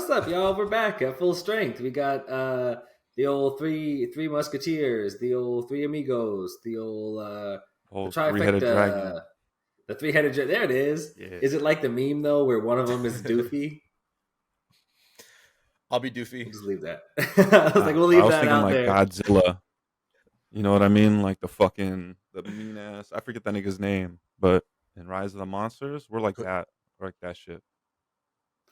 what's up, y'all? We're back at full strength. We got the old three musketeers, the old three amigos, the old the three-headed dragon. trifecta, the three-headed dragon. There it is. Yeah. Is it like the meme though, where one of them is Doofy? I'll be Doofy. We'll just leave that. I was like, we'll leave that out like there. Godzilla. You know what I mean? Like the mean ass. I forget that nigga's name, but in Rise of the Monsters, we're like that. We're like that shit.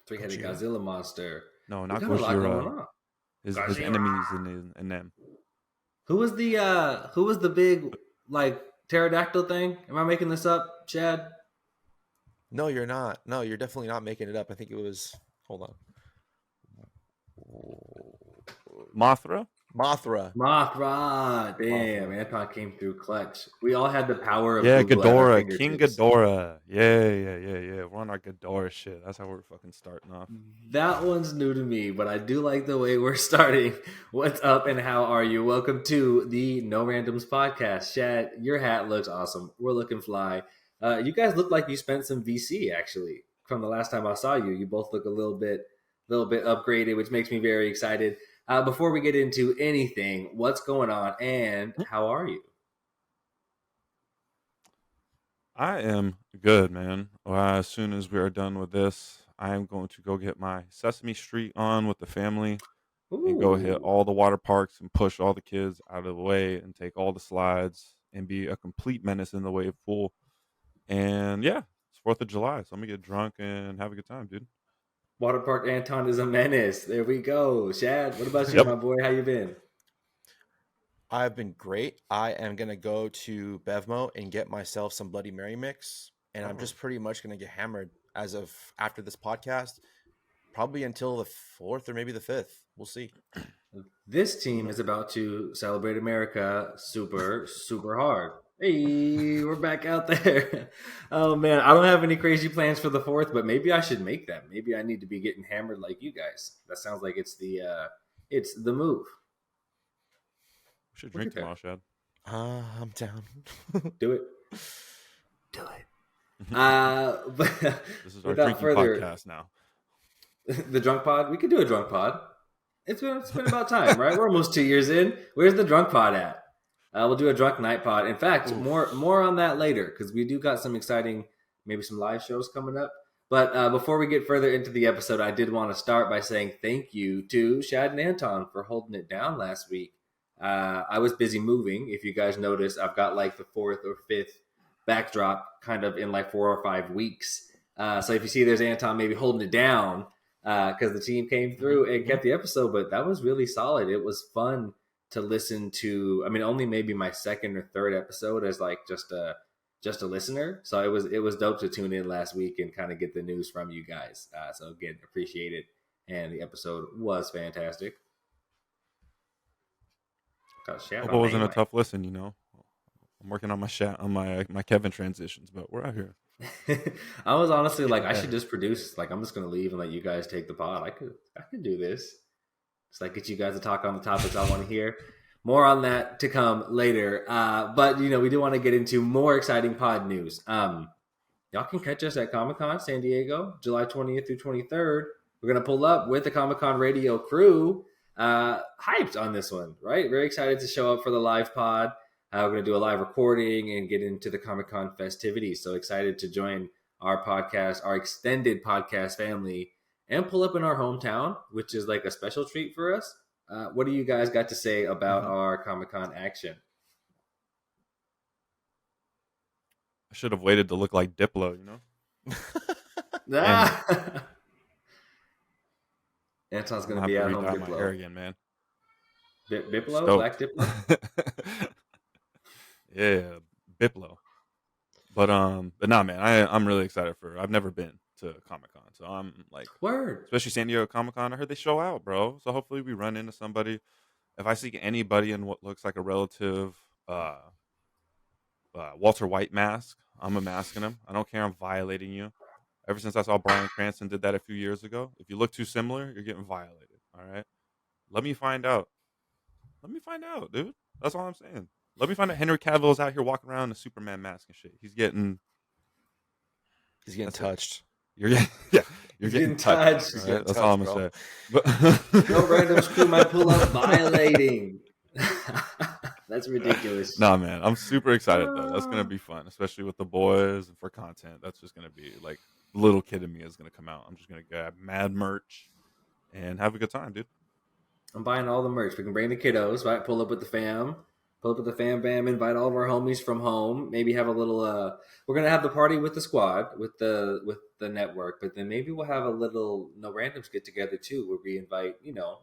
Three-headed Godzilla monster. No, not we got a lot going Gojira. on. His enemies in them. Who was the big like pterodactyl thing? Am I making this up, Chad? No, you're not. No, you're definitely not making it up. I think it was. Hold on. Mothra. Damn, Anton came through clutch. We all had the power of Google Ghidorah, King Ghidorah. Yeah. We're on our Ghidorah shit. That's how we're fucking starting off. That one's new to me, but I do like the way we're starting. What's up and how are you? Welcome to the No Randoms podcast. Chad, your hat looks awesome. We're looking fly. You guys look like you spent some VC actually from the last time I saw you. You both look a little bit upgraded, which makes me very excited. Before we get into anything, what's going on and how are you? I am good, man. As soon as we are done with this, I am going to go get my Sesame Street on with the family. Ooh. And go hit all the water parks and push all the kids out of the way and take all the slides and be a complete menace in the wave pool. And yeah, it's 4th of July, so I'm going to get drunk and have a good time, dude. Water Park Anton is a menace. There we go. Shad, what about you, my boy? How you been? I've been great. I am going to go to Bevmo and get myself some Bloody Mary mix. And I'm just pretty much going to get hammered as of after this podcast, probably until the 4th or maybe the 5th. We'll see. This team is about to celebrate America super, super hard. Hey, we're back out there. Oh man, I don't have any crazy plans for the 4th, but maybe I should make them. Maybe I need to be getting hammered like you guys. That sounds like it's the move. We should drink tomorrow, Shad. I'm down. Do it. But this is our drinking podcast now. The drunk pod. We could do a drunk pod. It's been about time, right? We're almost 2 years in. Where's the drunk pod at? We'll do a drunk night pod. In fact, more on that later because we do got some exciting, maybe some live shows coming up. But before we get further into the episode, I did want to start by saying thank you to Shad and Anton for holding it down last week. I was busy moving. If you guys notice, I've got like the 4th or 5th backdrop kind of in like 4 or 5 weeks. So if you see there's Anton maybe holding it down because the team came through and kept the episode, but that was really solid. It was fun to listen to. I mean, only maybe my 2nd or 3rd episode as like just a listener. So it was dope to tune in last week and kind of get the news from you guys. So again, appreciate it. And the episode was fantastic. Hope it wasn't a tough listen, you know. I'm working on my Kevin transitions, but we're out here. I was honestly like, I should just produce. Like, I'm just gonna leave and let you guys take the pod. I could do this. Just like get you guys to talk on the topics I want to hear. More on that to come later. But you know, we do want to get into more exciting pod news. Y'all can catch us at Comic-Con San Diego, July 20th through 23rd. We're gonna pull up with the Comic-Con radio crew. Hyped on this one, right? Very excited to show up for the live pod. We're going to do a live recording and get into the Comic-Con festivities. So excited to join our podcast, our extended podcast family, and pull up in our hometown, which is like a special treat for us. What do you guys got to say about our Comic-Con action? I should have waited to look like Diplo, you know? Anton's going to be out home Diplo. My hair again, man. Biplo? Black Diplo? Yeah, Biplo. But nah, man, I'm really excited for. I've never been to Comic-Con, so I'm like, word. Especially San Diego Comic-Con. I heard they show out, bro. So hopefully we run into somebody. If I see anybody in what looks like a relative Walter White mask, I'm masking him. I don't care. I'm violating you. Ever since I saw Bryan Cranston did that a few years ago, if you look too similar, you're getting violated. All right, let me find out. Let me find out, dude. That's all I'm saying. Let me find out. Henry Cavill is out here walking around in a Superman mask and shit. He's getting touched. You're getting, yeah. You're getting getting touched. touched. All Getting right? That's all I'm touched, gonna bro. say. But No randoms crew might pull up violating. That's ridiculous. nah, man, I'm super excited though. That's gonna be fun, especially with the boys and for content. That's just gonna be like little kid in me is gonna come out. I'm just gonna grab mad merch and have a good time, dude. I'm buying all the merch. We can bring the kiddos, right? Pull up with the fam. Pull up with the fam bam, invite all of our homies from home. Maybe have a little we're gonna have the party with the squad, with the network, but then maybe we'll have a little no randoms get together too, where we invite,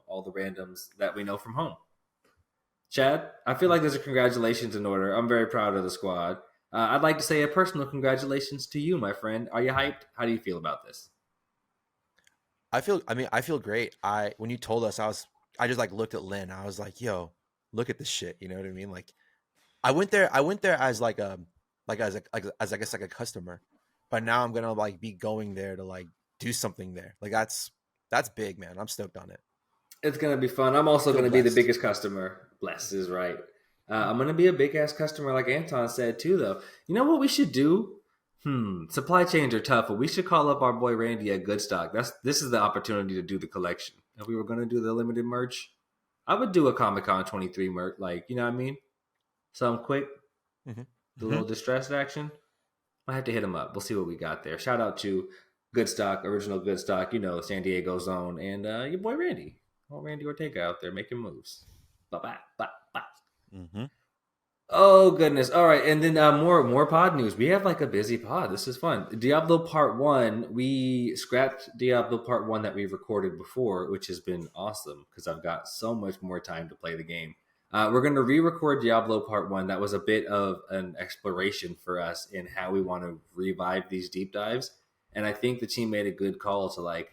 all the randoms that we know from home. Chad, I feel like there's a congratulations in order. I'm very proud of the squad. I'd like to say a personal congratulations to you, my friend. Are you hyped? How do you feel about this? I feel great. When you told us, I just like looked at Lynn. I was like, yo, look at this shit. You know what I mean? Like I went there as like a, as I guess like a customer, but now I'm going to like be going there to like do something there. Like that's big, man. I'm stoked on it. It's going to be fun. I'm also going to be the Blessed. biggest customer. Bless is right. I'm going to be a big ass customer, like Anton said too, though. You know what we should do? Supply chains are tough, but we should call up our boy Randy at Goodstock. This is the opportunity to do the collection. If we were going to do the limited merch, I would do a Comic Con 23 merch, like, you know what I mean? Something quick, the little distressed action. I have to hit him up. We'll see what we got there. Shout out to Goodstock, original Goodstock, San Diego's own, and your boy Randy. Oh, Randy Ortega out there making moves. Bye. Mm-hmm. Oh goodness! All right, and then more pod news. We have like a busy pod. This is fun. Diablo Part 1. We scrapped Diablo Part 1 that we recorded before, which has been awesome because I've got so much more time to play the game. We're going to re-record Diablo Part 1. That was a bit of an exploration for us in how we want to revive these deep dives, and I think the team made a good call to like.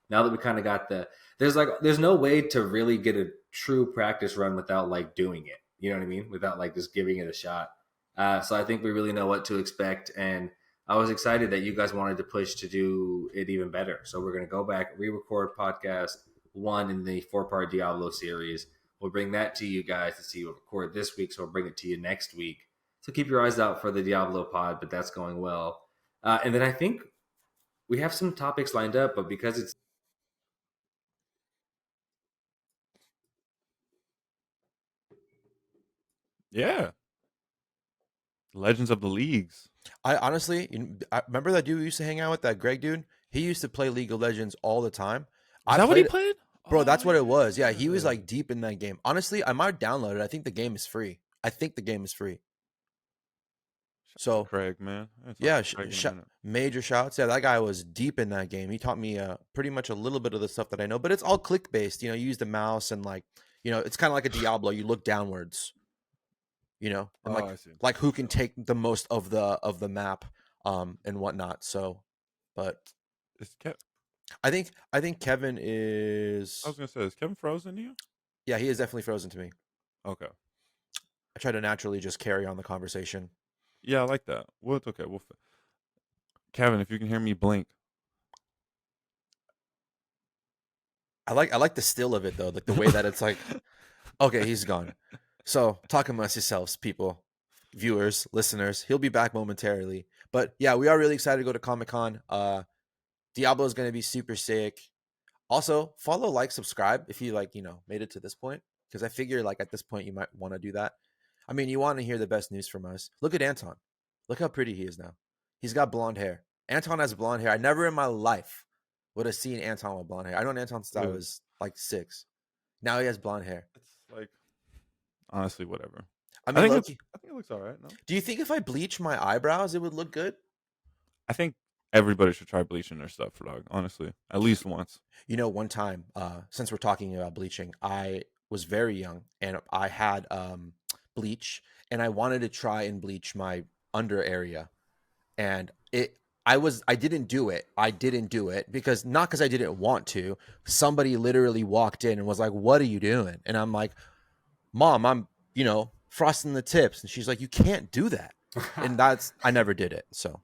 Now that we kind of got there's no way to really get a true practice run without like doing it. You know what I mean? Without like just giving it a shot. So I think we really know what to expect. And I was excited that you guys wanted to push to do it even better. So we're going to go back, re-record podcast 1 in the 4-part Diablo series. We'll bring that to you guys to see what record this week. So we'll bring it to you next week. So keep your eyes out for the Diablo pod, but that's going well. And then I think we have some topics lined up, but because it's Yeah. Legends of the Leagues. I honestly, I remember that dude we used to hang out with, that Greg dude. He used to play League of Legends all the time. Is that what he played? Bro, that's what it was. Yeah, he was like deep in that game. Honestly, I might download it. I think the game is free. So Craig, man. yeah, major shouts. Yeah, that guy was deep in that game. He taught me pretty much a little bit of the stuff that I know, but it's all click based. You use the mouse and like, it's kind of like a Diablo. You look downwards. And like who can take the most of the map, and whatnot. So, but I think Kevin is. I was gonna say, is Kevin frozen to you? Yeah, he is definitely frozen to me. Okay. I try to naturally just carry on the conversation. Yeah, I like that. Well, it's okay. Kevin, if you can hear me, blink. I like the still of it though, like the way that it's like, okay, he's gone. So talk amongst yourselves, people, viewers, listeners. He'll be back momentarily. But yeah, we are really excited to go to Comic-Con. Diablo is going to be super sick. Also, follow, like, subscribe if you made it to this point, because I figure like at this point you might want to do that. I mean, you want to hear the best news from us. Look at Anton. Look how pretty he is now. He's got blonde hair. Anton has blonde hair. I never in my life would have seen Anton with blonde hair. I know Anton's style was like 6. Now he has blonde hair. It's like, honestly, whatever. I mean, I think it looks all right. No? Do you think if I bleach my eyebrows, it would look good? I think everybody should try bleaching their stuff, dog. Honestly, at least once. One time, since we're talking about bleaching, I was very young and I had bleach, and I wanted to try and bleach my under area, and I didn't do it. I didn't do it because I didn't want to. Somebody literally walked in and was like, "What are you doing?" And I'm like, "Mom, I'm frosting the tips." And she's like, "You can't do that." And I never did it. So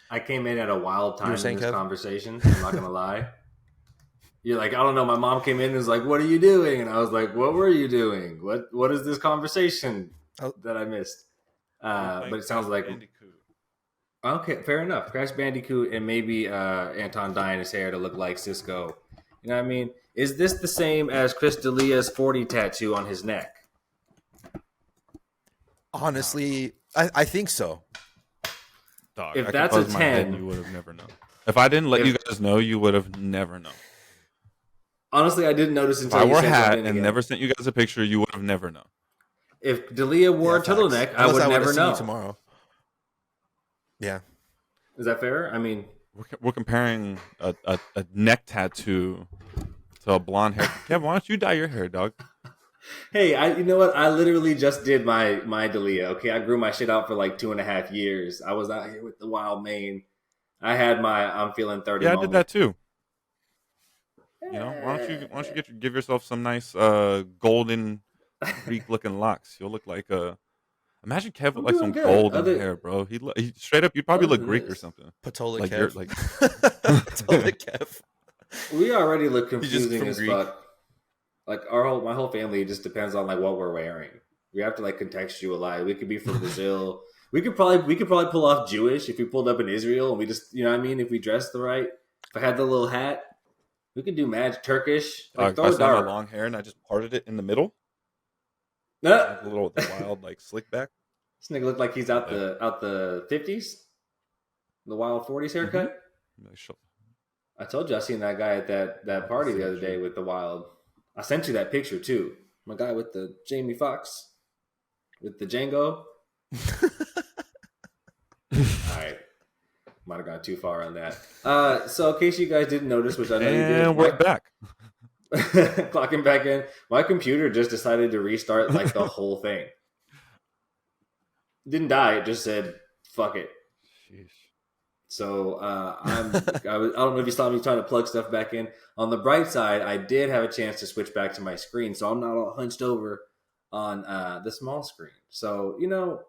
I came in at a wild time in this Kev? conversation. I'm not gonna lie. You're like, I don't know. My mom came in and was like, "What are you doing?" And I was like, "What were you doing? What is this conversation that I missed?" But it sounds like Okay, fair enough. Crash Bandicoot and maybe Anton dyeing his hair to look like Cisco. You know what I mean? Is this the same as Chris D'Elia's 40 tattoo on his neck? Honestly, I think so. Dog, If I could that's a buzz my head and 10, you would have never known. If I didn't let if you guys know, you would have never known. honestly, I didn't notice If until I you wore a said hat something and again. never sent you guys a picture, you would have never known. If D'Elia wore Yeah, a facts. turtleneck, I Unless would I would never have seen you know. tomorrow. Yeah. Is that fair? I mean, We're comparing a neck tattoo to a blonde hair. Kevin, why don't you dye your hair, dog? hey, you know what? I literally just did my D'Elia. Okay, I grew my shit out for like 2.5 years. I was out here with the wild mane. I had my I'm feeling 30 Yeah, I did moment. that too. You know, why don't you give yourself some nice golden Greek looking locks? You'll look like imagine Kev with I'm like doing some good. golden hair, bro. He straight up, you'd probably Other look than Greek or this, something. Patola Like Kev. you're like Patola Kev. we already look He's just confusing from as Greek. fuck. Like my whole family just depends on like what we're wearing. We have to like contextualize. We could be from Brazil. We could probably pull off Jewish if we pulled up in Israel and we just you know what I mean if we dressed the right. If I had the little hat, we could do magic Turkish. Like if I throw a still had my dart. long hair and I just parted it in the middle, Nah. like the wild like slick back. This nigga looked like he's out Yeah. the 50s. The wild 40s haircut. I told you I seen that guy at that party the other day with the wild. I sent you that picture too. My guy with the Jamie Foxx with the Django. All right, might have gone too far on that. So in case you guys didn't notice, which I know you did, And we're back. clocking back in. My computer just decided to restart like the whole thing. Didn't die. It just said fuck it. Sheesh. So I don't know if you saw me trying to plug stuff back in. On the bright side, I did have a chance to switch back to my screen, so I'm not all hunched over on the small screen. So you know,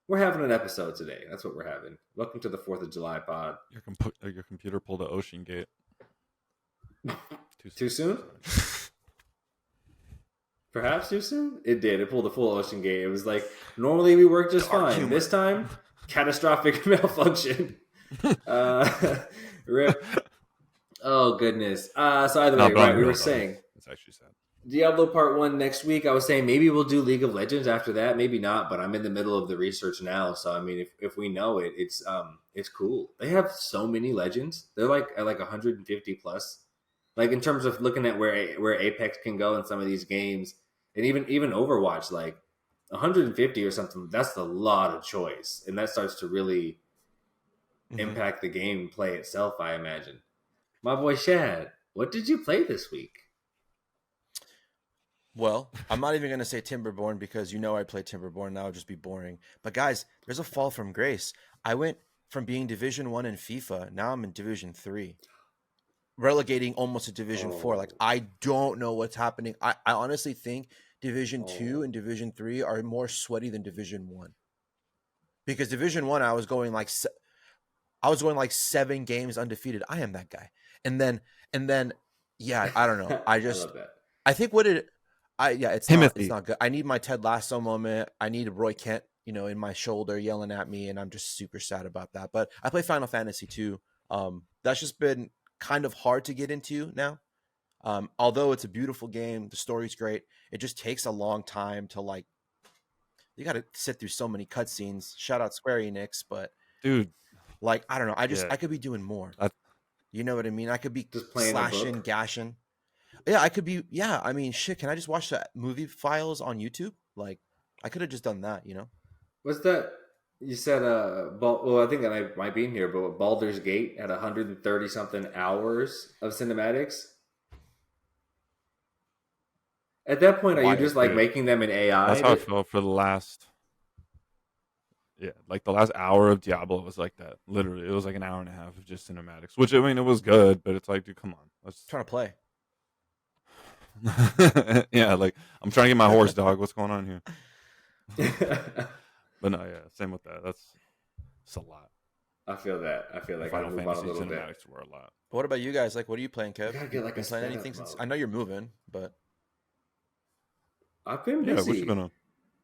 we're having an episode today. That's what we're having. Welcome to the 4th of July pod. Your computer pulled an Ocean Gate. Too soon? Perhaps too soon? It did. It pulled a full Ocean Gate. It was like normally we work just fine. Humor. This time, catastrophic malfunction. Rip. Oh goodness. So either way, right? We were saying it's actually sad. Diablo Part 1 next week. I was saying maybe we'll do League of Legends after that. Maybe not, but I'm in the middle of the research now. So I mean, if we know it, it's cool. They have so many legends. They're like at like 150 plus. Like in terms of looking at where Apex can go in some of these games, and even Overwatch, like 150 or something. That's a lot of choice, and that starts to really impact the gameplay itself, I imagine. My boy Shad, what did you play this week? Well, I'm not even going to say Timberborn because you know I play Timberborn. That would just be boring. But guys, there's a fall from grace. I went from being Division 1 in FIFA. Now I'm in Division 3. Relegating almost to Division 4. Like, I don't know what's happening. I honestly think Division 2 and Division 3 are more sweaty than Division 1. Because Division 1, I was going like 7 games undefeated. I am that guy. And then yeah, I don't know. I love that. I think it's not good. I need my Ted Lasso moment. I need Roy Kent, in my shoulder yelling at me, and I'm just super sad about that. But I play Final Fantasy 2. That's just been kind of hard to get into now. Although it's a beautiful game, the story's great. It just takes a long time to you got to sit through so many cutscenes. Shout out Square Enix, but dude, I don't know. I could be doing more. You know what I mean? I could be just playing slashing, gashing. Yeah, I could be. Yeah, I mean, shit. Can I just watch the movie files on YouTube? Like, I could have just done that. What's that? You said, well, I think that might be in here, but Baldur's Gate had 130 something hours of cinematics. At that point, are you just making them in AI? That's how I felt for the last. Yeah, like the last hour of Diablo was like that. Literally, it was like an hour and a half of just cinematics. Which I mean, it was good, but it's like, dude, come on. Let's trying to play. Yeah, like I'm trying to get my horse, dog. What's going on here? But no, yeah, same with that. It's a lot. I feel that. I feel like Final Fantasy cinematics bit. Were a lot. But what about you guys? Like, what are you playing, Kev? I gotta get playing anything since? I know you're moving, but I've been busy. Yeah, what you been on?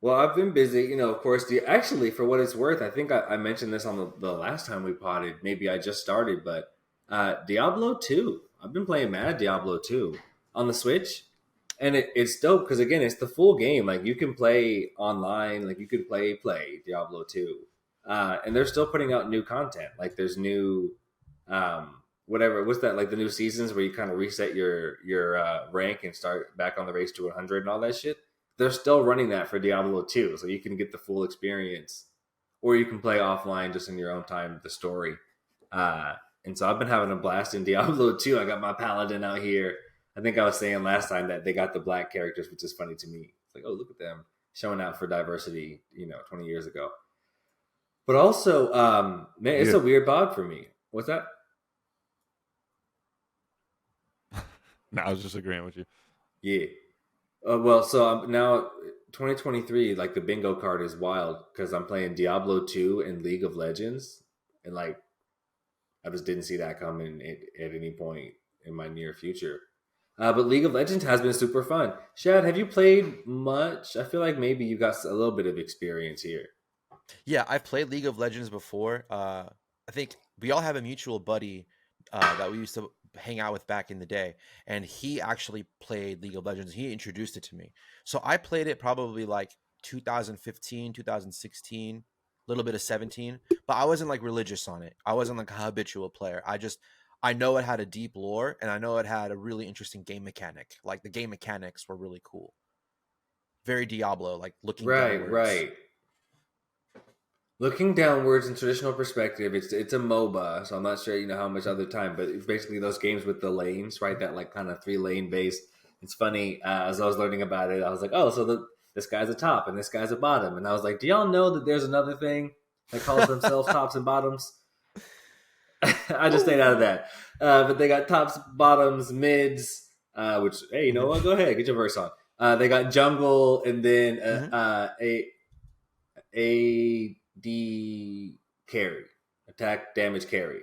Well, I've been busy, of course. Actually, for what it's worth, I think I mentioned this on the last time we potted. Maybe I just started, but Diablo 2. I've been playing Mad Diablo 2 on the Switch. And it's dope because, again, it's the full game. Like, you can play online, like, you can play Diablo 2. And they're still putting out new content. Like, there's new, whatever, what's that, like the new seasons where you kind of reset your rank and start back on the race to 100 and all that shit. They're still running that for Diablo 2, so you can get the full experience, or you can play offline just in your own time the story. And so I've been having a blast in Diablo 2. I got my paladin out here. I think I was saying last time that they got the black characters, which is funny to me. It's like, oh, look at them showing out for diversity, 20 years ago. But also, man, it's a weird bod for me. What's that? No, I was just agreeing with you. Yeah. Well, so now 2023, like the bingo card is wild because I'm playing Diablo 2 and League of Legends, and like I just didn't see that coming at any point in my near future. But League of Legends has been super fun. Shad, have you played much? I feel like maybe you got a little bit of experience here. Yeah, I've played League of Legends before. I think we all have a mutual buddy that we used to hang out with back in the day, and he actually played League of Legends. He introduced it to me. So I played it probably like 2015, 2016, a little bit of 17, but I wasn't like religious on it. I wasn't like a habitual player. I know it had a deep lore, and I know it had a really interesting game mechanic. Like the game mechanics were really cool. Very Diablo, like looking downwards. Right. Looking downwards in traditional perspective, it's a MOBA, so I'm not sure how much other time, but it's basically those games with the lanes, right? That like kind of 3-lane base. It's funny, as I was learning about it, I was like, oh, so this guy's a top and this guy's a bottom, and I was like, do y'all know that there's another thing that calls themselves tops and bottoms? I just stayed out of that, but they got tops, bottoms, mids, which hey, you know what? Go ahead, get your verse on. They got jungle, and then AD carry, attack, damage, carry,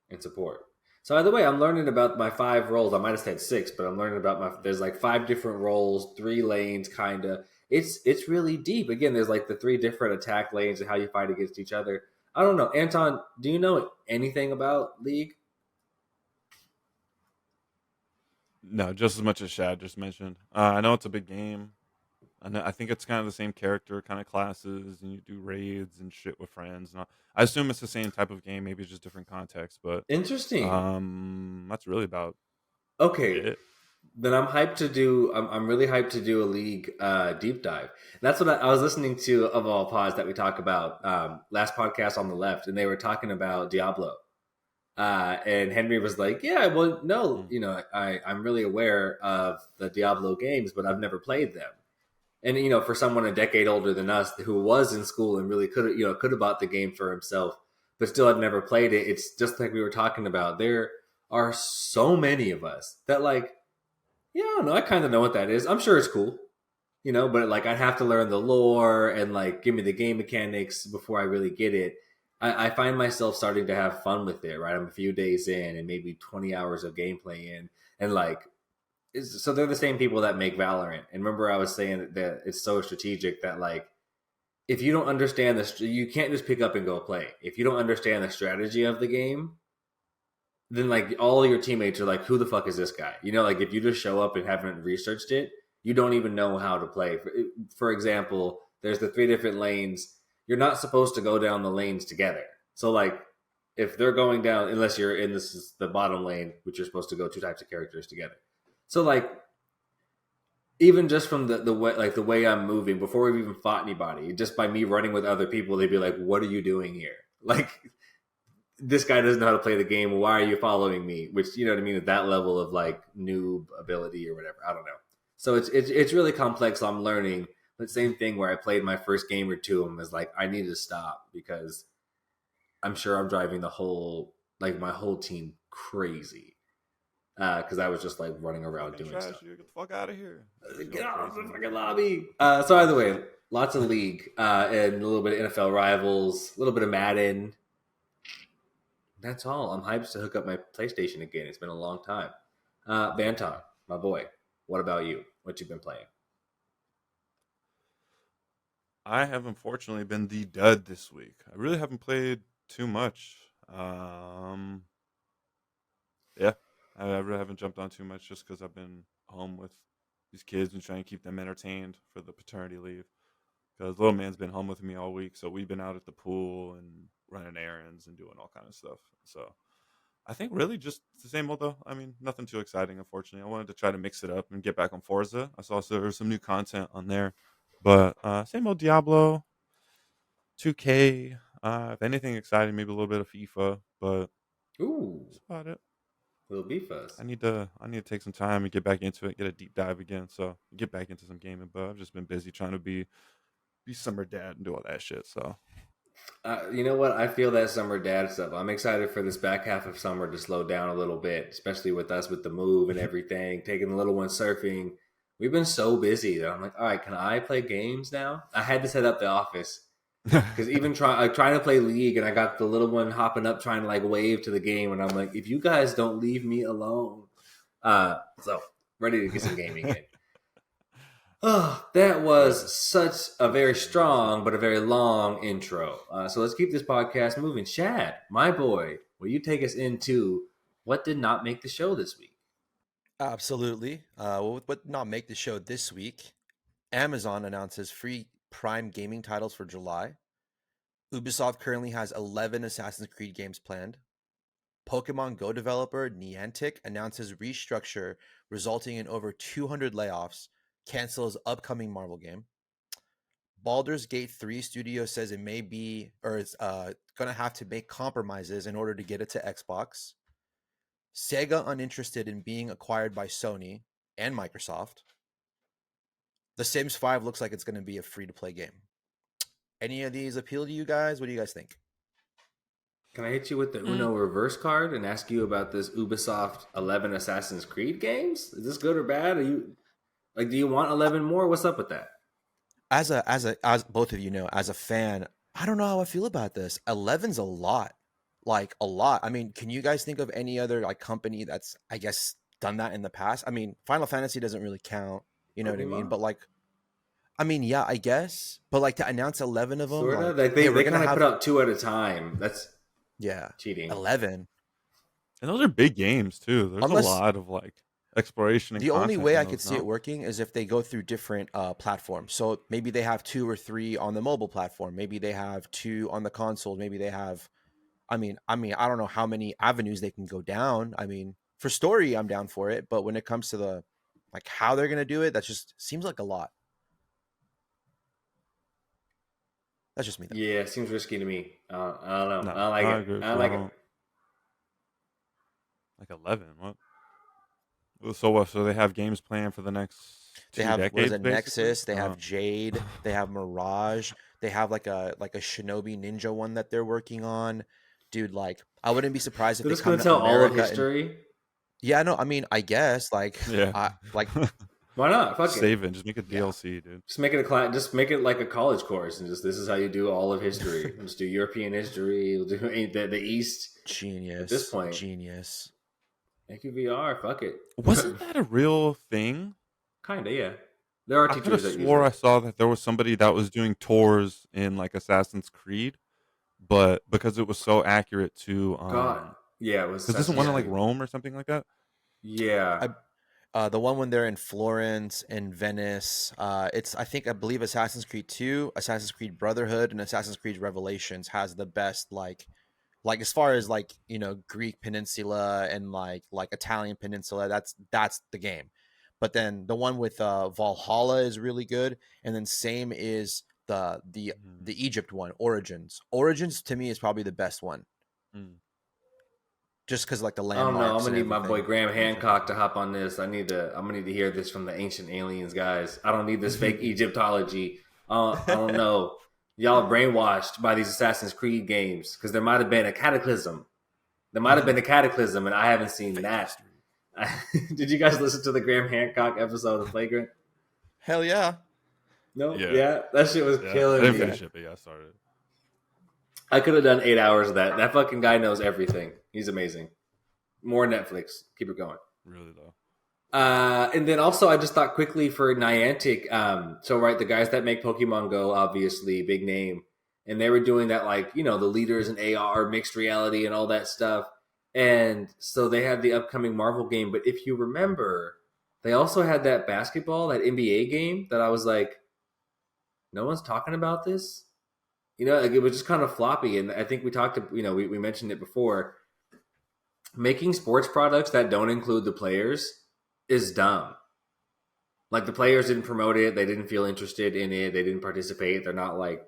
and support. So either way, I'm learning about my 5 roles. I might have said 6, but I'm learning about there's like 5 different roles, 3 lanes, kinda. It's really deep. Again, there's like the 3 different attack lanes and how you fight against each other. I don't know, Anton. Do you know anything about League? No, just as much as Shad just mentioned. I know it's a big game. I think it's kind of the same character, kind of classes, and you do raids and shit with friends. And I assume it's the same type of game, maybe it's just different context. But interesting. That's really about okay. it. Then I'm hyped to do. I'm really hyped to do a League deep dive. That's what I was listening to of all pods that we talk about last podcast on the left, and they were talking about Diablo. And Henry was like, "Yeah, well, no, I'm really aware of the Diablo games, but I've never played them." And for someone a decade older than us who was in school and really could have bought the game for himself, but still had never played it, it's just like we were talking about. There are so many of us that like, yeah, I don't know. I kind of know what that is. I'm sure it's cool, but like I'd have to learn the lore and like give me the game mechanics before I really get it. I find myself starting to have fun with it. Right, I'm a few days in and maybe 20 hours of gameplay in, and like so they're the same people that make Valorant. And remember, I was saying that it's so strategic that like if you don't understand this, you can't just pick up and go play. If you don't understand the strategy of the game, then like all your teammates are like, "Who the fuck is this guy?" Like if you just show up and haven't researched it, you don't even know how to play. For example, there's the 3 different lanes. You're not supposed to go down the lanes together. So like if they're going down, unless you're in this is the bottom lane, which you're supposed to go 2 types of characters together. So like even just from the way like the way I'm moving before we've even fought anybody, just by me running with other people, they'd be like, "What are you doing here?" Like this guy doesn't know how to play the game. Why are you following me? Which you know what I mean at that level of like noob ability or whatever. I don't know. So it's really complex. I'm learning. But same thing where I played my first game or 2 and was like, I need to stop because I'm sure I'm driving my whole team crazy. Because I was just like running around doing stuff. Get the fuck out of here! Get out of the fucking lobby! So either way, lots of League and a little bit of NFL Rivals, a little bit of Madden. That's all. I'm hyped to hook up my PlayStation again. It's been a long time. Banton, my boy, what about you? What you been playing? I have unfortunately been the dud this week. I really haven't played too much. Um, yeah, I really haven't jumped on too much just because I've been home with these kids and trying to keep them entertained for the paternity leave. Because little man's been home with me all week, so we've been out at the pool and running errands and doing all kind of stuff. So I think really just the same old though. I mean, nothing too exciting, unfortunately. I wanted to try to mix it up and get back on Forza. I saw there was some new content on there, but same old Diablo, 2K. If anything exciting, maybe a little bit of FIFA, but Ooh, that's about it. little beef us. I need to take some time and get back into it, get a deep dive again. So get back into some gaming, but I've just been busy trying to be summer dad and do all that shit. So You know what? I feel that summer dad stuff. I'm excited for this back half of summer to slow down a little bit, especially with us with the move and everything, taking the little one surfing. We've been so busy that I'm like, all right, can I play games now? I had to set up the office because even trying to play League, and I got the little one hopping up trying to like wave to the game, and I'm like, if you guys don't leave me alone, so ready to get some gaming in. Oh, that was such a very strong but a very long intro. So let's keep this podcast moving. Shad, my boy, will you take us into what did not make the show this week? Absolutely. What would not make the show this week? Amazon announces free Prime gaming titles for July. Ubisoft currently has 11 Assassin's Creed games planned. Pokemon Go developer Niantic announces restructure resulting in over 200 layoffs, cancels upcoming Marvel game. Baldur's Gate 3 studio says it may be or is going to have to make compromises in order to get it to Xbox. Sega uninterested in being acquired by Sony and Microsoft. The Sims 5 looks like it's going to be a free-to-play game. Any of these appeal to you guys? What do you guys think? Can I hit you with the Mm. Uno reverse card and ask you about this Ubisoft 11 Assassin's Creed games? Is this good or bad? Are you like, do you want 11 more? What's up with that? As both of you know, as a fan, I don't know how I feel about this. 11's a lot. Like a lot. I mean, can you guys think of any other like company that's I guess done that in the past? I mean, Final Fantasy doesn't really count, you know what I mean? Pokemon? But like I mean, yeah, I guess. But like to announce 11 of them Sort of. like, Like hey, we're they going to kind of put have out two at a time. That's yeah, cheating. 11. And those are big games too. There's a Unless lot of like exploration and the only content way in I could those. see it No. working is if they go through different platforms. So maybe they have 2 or 3 on the mobile platform. Maybe they have 2 on the console. Maybe they have I don't know how many avenues they can go down. I mean, for story, I'm down for it, but when it comes to the like how they're gonna do it, that just seems like a lot. That's just me though. Yeah, seems risky to me. I don't know. No, I don't like I it. agree I with don't you. I like it. don't like 11. What? So what? So they have games planned for the next They 2 have what is decades, it, basically. Nexus, they have Jade, they have Mirage, they have like a Shinobi Ninja one that they're working on. Dude, like I wouldn't be surprised if They're they just gonna come to tell all of America and history. yeah, no, I mean, I guess like Yeah. I like Why not? Fuck it. Save it. Just make a yeah. DLC, dude. Just make it a class. Just make it like a college course, and just this is how you do all of history. Just do European history. We'll do the East. At this Genius. point, Genius. make it VR. Fuck it. Wasn't that a real thing? Kinda, yeah. There are I could have teachers that use swore I it. saw that there was somebody that was doing tours in like Assassin's Creed, but because it was so accurate to God, yeah, it was because this is Assassin's one in like Creed. Rome or something like that. Yeah, I the one when they're in Florence and Venice, it's I believe Assassin's Creed 2, Assassin's Creed Brotherhood, and Assassin's Creed Revelations has the best like as far as like, you know, Greek peninsula and like Italian peninsula, that's the game. But then the one with Valhalla is really good, and then same is Mhm. the Egypt one, Origins. Origins to me is probably the best one, Mm. just because like the I don't know. I'm landmarks gonna and need my boy everything. Graham Egypt Hancock is to nice. hop on this. I'm gonna need to hear this from the ancient aliens guys. I don't need this fake Egyptology. I don't know. Y'all are brainwashed by these Assassin's Creed games because there might have been a cataclysm. There might have been a cataclysm, and I haven't seen Fake that. history. Did you guys listen to the Graham Hancock episode of Flagrant? Hell yeah. No, Yeah, yeah, that shit was yeah. I killing didn't me. Okay. finish it, but yeah, I started. I could have done 8 hours of that. That fucking guy knows everything. He's amazing. More Netflix. Keep it going. Really though. And then also, I just thought quickly for Niantic. So right, the guys that make Pokemon Go, obviously big name, and they were doing that like the leaders in AR, mixed reality, and all that stuff. And so they had the upcoming Marvel game. But if you remember, they also had that basketball, that NBA game that I was like, no one's talking about this. Like it was just kind of floppy. And I think we talked to we mentioned it before. Making sports products that don't include the players is dumb. Like the players didn't promote it, they didn't feel interested in it, they didn't participate. They're not like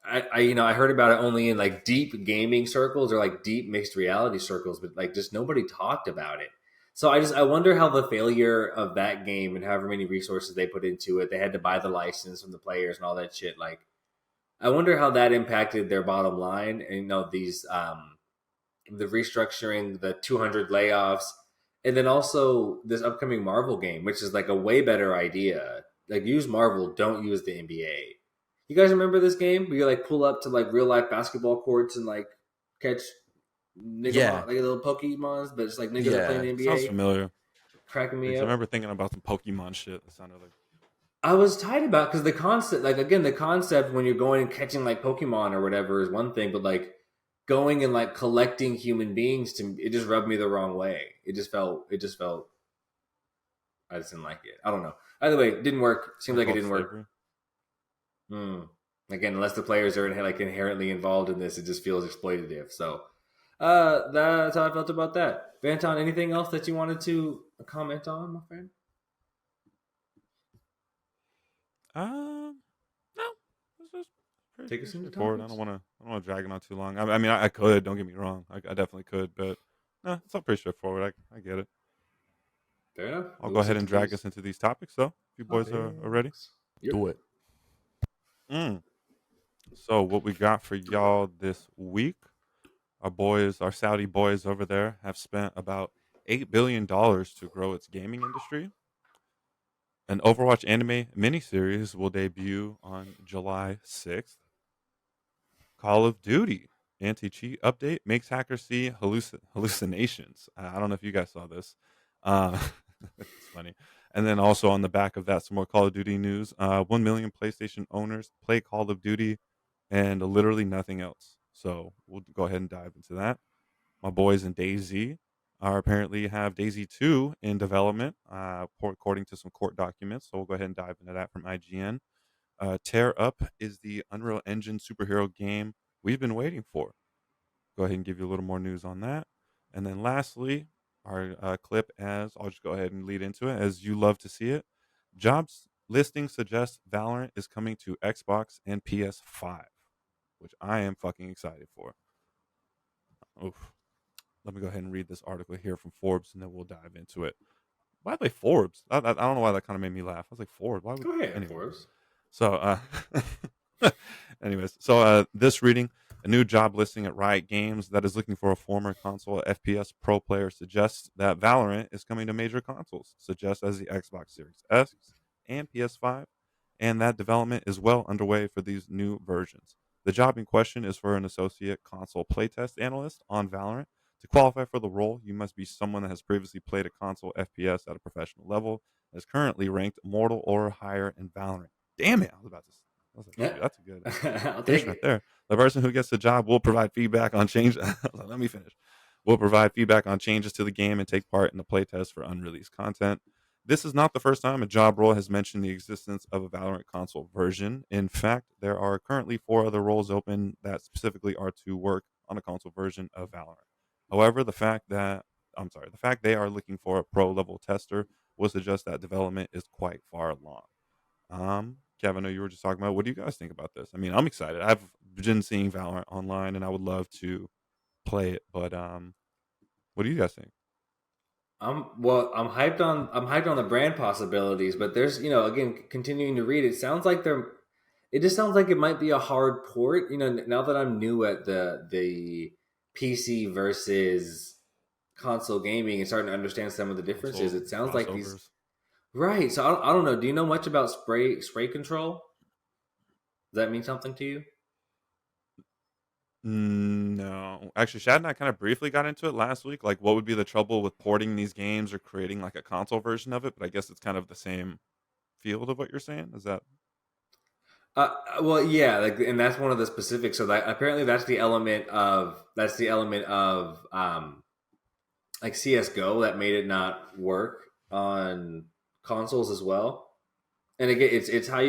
I heard about it only in like deep gaming circles or like deep mixed reality circles, but like just nobody talked about it. So I wonder how the failure of that game and however many resources they put into it, they had to buy the license from the players and all that shit. Like I wonder how that impacted their bottom line and these the restructuring, the 200 layoffs, and then also this upcoming Marvel game, which is like a way better idea. Like use Marvel, don't use the NBA. You guys remember this game where you like pull up to like real life basketball courts and like catch Yeah, like little Pokemons, but it's like niggas are playing yeah. the Sounds NBA, familiar. cracking me Because I up. remember thinking about some Pokemon shit. That sounded like I was tight about because the concept, like again, the concept when you're going and catching like Pokemon or whatever is one thing, but like going and like collecting human beings it just rubbed me the wrong way. It just felt I just didn't like it. I don't know. Either way, it didn't work. Seems I like it felt didn't work. slavery. Hmm. Again, unless the players are like inherently involved in this, it just feels exploitative. So, that's how I felt about that. Vanton, anything else that you wanted to comment on, my friend? No, it's just Take pretty us into straightforward. I topics. don't want to. I don't want to drag it on too long. I mean, I could. Don't get me wrong. I definitely could, but no, it's all pretty straightforward. I get it. Fair enough. I'll Move go us ahead into and drag these us into these topics, though. If you boys are ready. topics. Yep. Do it. Mm. So, what we got for y'all this week? Our Saudi boys over there, have spent about $8 billion to grow its gaming industry. An Overwatch anime miniseries will debut on July 6th. Call of Duty anti-cheat update makes hackers see hallucinations. I don't know if you guys saw this. Uh, it's funny. And then also on the back of that, some more Call of Duty news. 1 million PlayStation owners play Call of Duty and literally nothing else. So we'll go ahead and dive into that. My boys in DayZ are apparently have DayZ 2 in development, according to some court documents. So we'll go ahead and dive into that from IGN. TearUp is the Unreal Engine superhero game we've been waiting for. Go ahead and give you a little more news on that. And then lastly, our clip, as I'll just go ahead and lead into it, as you love to see it. Jobs listing suggests Valorant is coming to Xbox and PS5, which I am fucking excited for. Oof. Let me go ahead and read this article here from Forbes, and then we'll dive into it. Why are they Forbes? I don't know why that kind of made me laugh. I was like, Forbes? Why would? Go ahead, Anyway. Forbes. So, this reading, a new job listing at Riot Games that is looking for a former console FPS pro player suggests that Valorant is coming to major consoles, such as the Xbox Series S and PS5, and that development is well underway for these new versions. The job in question is for an associate console playtest analyst on Valorant. To qualify for the role, you must be someone that has previously played a console FPS at a professional level and is currently ranked Mortal or higher in Valorant. Damn it! I was like, Yeah. shoot, that's a good I'll finish take right it. there. The person who gets the job will provide feedback on change. Let me finish. Will provide feedback on changes to the game and take part in the playtest for unreleased content. This is not the first time a job role has mentioned the existence of a Valorant console version. In fact, there are currently 4 other roles open that specifically are to work on a console version of Valorant. However, the fact they are looking for a pro level tester will suggest that development is quite far along. Kevin, I know you were just talking about. What do you guys think about this? I mean, I'm excited. I've been seeing Valorant online, and I would love to play it. But what do you guys think? I'm hyped on the brand possibilities, but there's again continuing to read. It just sounds like it might be a hard port. Now that I'm new at the PC versus console gaming and starting to understand some of the differences, Console it sounds like these crossovers. right. So I don't know. Do you know much about spray control? Does that mean something to you? No, actually, Shad and I kind of briefly got into it last week. Like, what would be the trouble with porting these games or creating like a console version of it? But I guess it's kind of the same field of what you're saying. Is that? Well, yeah, like, and that's one of the specifics. So that apparently that's the element of like CS:GO that made it not work on consoles as well. And again, it's how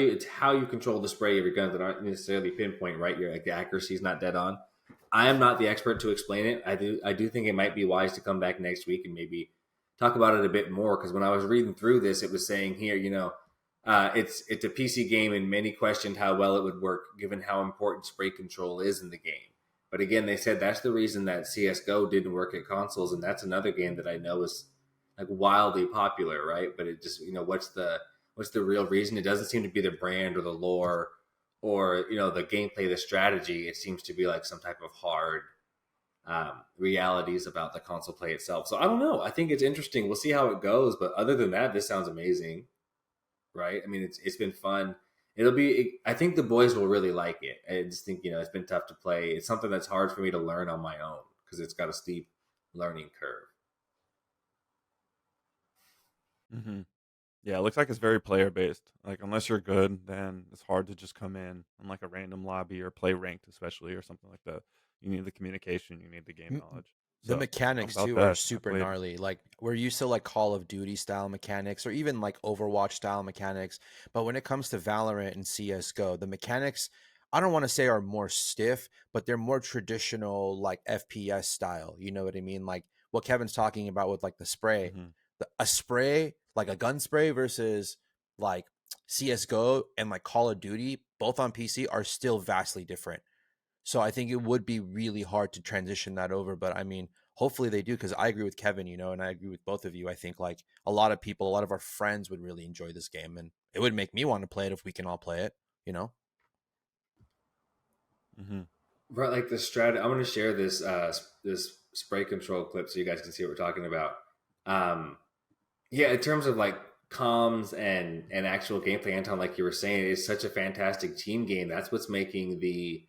you control the spray of your guns that aren't necessarily pinpoint, right? Your like the accuracy is not dead on. I am not the expert to explain it. I do think it might be wise to come back next week and maybe talk about it a bit more, because when I was reading through this, it was saying here, it's a PC game, and many questioned how well it would work given how important spray control is in the game. But again, they said that's the reason that CS:GO didn't work at consoles, and that's another game that I know is like wildly popular, right? But it just what's the real reason? It doesn't seem to be the brand or the lore or the gameplay, the strategy. It seems to be like some type of hard realities about the console play itself. So I don't know. I think it's interesting. We'll see how it goes. But other than that, this sounds amazing, right? I mean, it's been fun. It'll be. I think the boys will really like it. I just think it's been tough to play. It's something that's hard for me to learn on my own because it's got a steep learning curve. Mm-hmm. Yeah, it looks like it's very player based. Like, unless you're good, then it's hard to just come in like a random lobby or play ranked, especially or something like that. You need the communication, you need the game M- knowledge. The So I'm mechanics about too are that. I super played. gnarly. Like we're used to like Call of Duty style mechanics or even like Overwatch style mechanics, but when it comes to Valorant and CS:GO, the mechanics I don't want to say are more stiff, but they're more traditional like FPS style. You know what I mean? Like what Kevin's talking about with like the spray. Hmm. A spray, like a gun spray versus like CS:GO and like Call of Duty, both on PC are still vastly different. So I think it would be really hard to transition that over. But I mean, hopefully they do, because I agree with Kevin, and I agree with both of you. I think like a lot of people, a lot of our friends would really enjoy this game, and it would make me want to play it if we can all play it, you know? Hmm. Right, like the strat. I'm going to share this spray control clip so you guys can see what we're talking about. Um, yeah, in terms of like comms and actual gameplay, Anton, like you were saying, it's such a fantastic team game. That's what's making the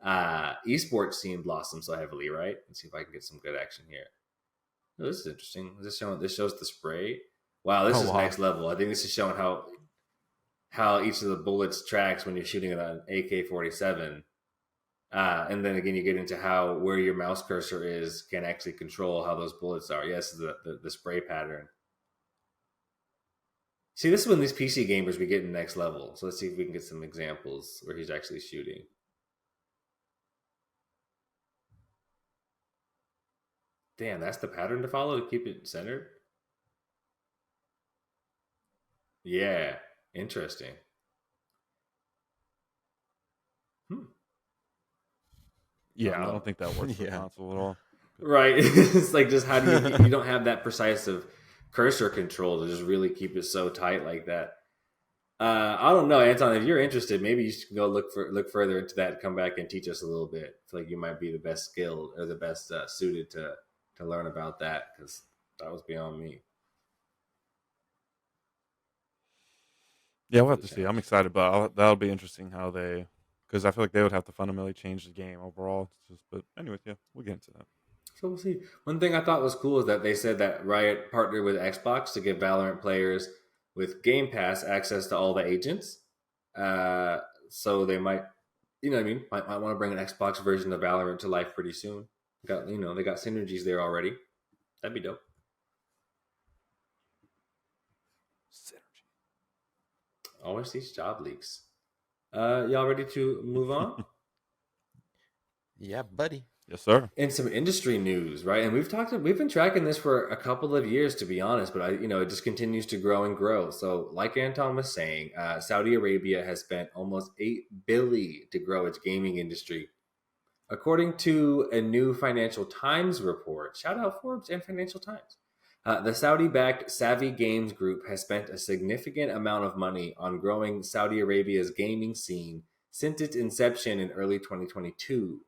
esports scene blossom so heavily, right? Let's see if I can get some good action here. Oh, this is interesting. This shows the spray. Wow, this Oh, is wow. next level. I think this is showing how each of the bullets tracks when you're shooting at an AK-47. And then again, you get into how where your mouse cursor is can actually control how those bullets are. Yes, the spray pattern. See, this is when these PC gamers we get in next level. So let's see if we can get some examples where he's actually shooting. Damn, that's the pattern to follow to keep it centered. Yeah, interesting. Hmm. I don't Yeah, I know. don't think that works for Yeah. console at all. Right. It's like just how do you don't have that precise of cursor control to just really keep it so tight like that. I don't know, Anton. If you're interested, maybe you should go look further into that and come back and teach us a little bit. I feel like you might be the best skilled or the best suited to learn about that, because that was beyond me. Yeah, we'll For have the to see. I'm challenge. excited, but that'll be interesting how they, because I feel like they would have to fundamentally change the game overall. It's just, but anyways, yeah, we'll get into that. So we'll see. One thing I thought was cool is that they said that Riot partnered with Xbox to give Valorant players with Game Pass access to all the agents. So they might, you know what I mean, might want to bring an Xbox version of Valorant to life pretty soon. They got synergies there already. That'd be dope. Synergy. Always these job leaks. Y'all ready to move on? Yeah, buddy. Yes, sir. And some industry news, right? And we've been tracking this for a couple of years, to be honest, but it just continues to grow and grow. So, like Anton was saying, Saudi Arabia has spent almost $8 billion to grow its gaming industry, according to a new Financial Times report. Shout out Forbes and Financial Times. The Saudi-backed Savvy Games Group has spent a significant amount of money on growing Saudi Arabia's gaming scene since its inception in early 2022.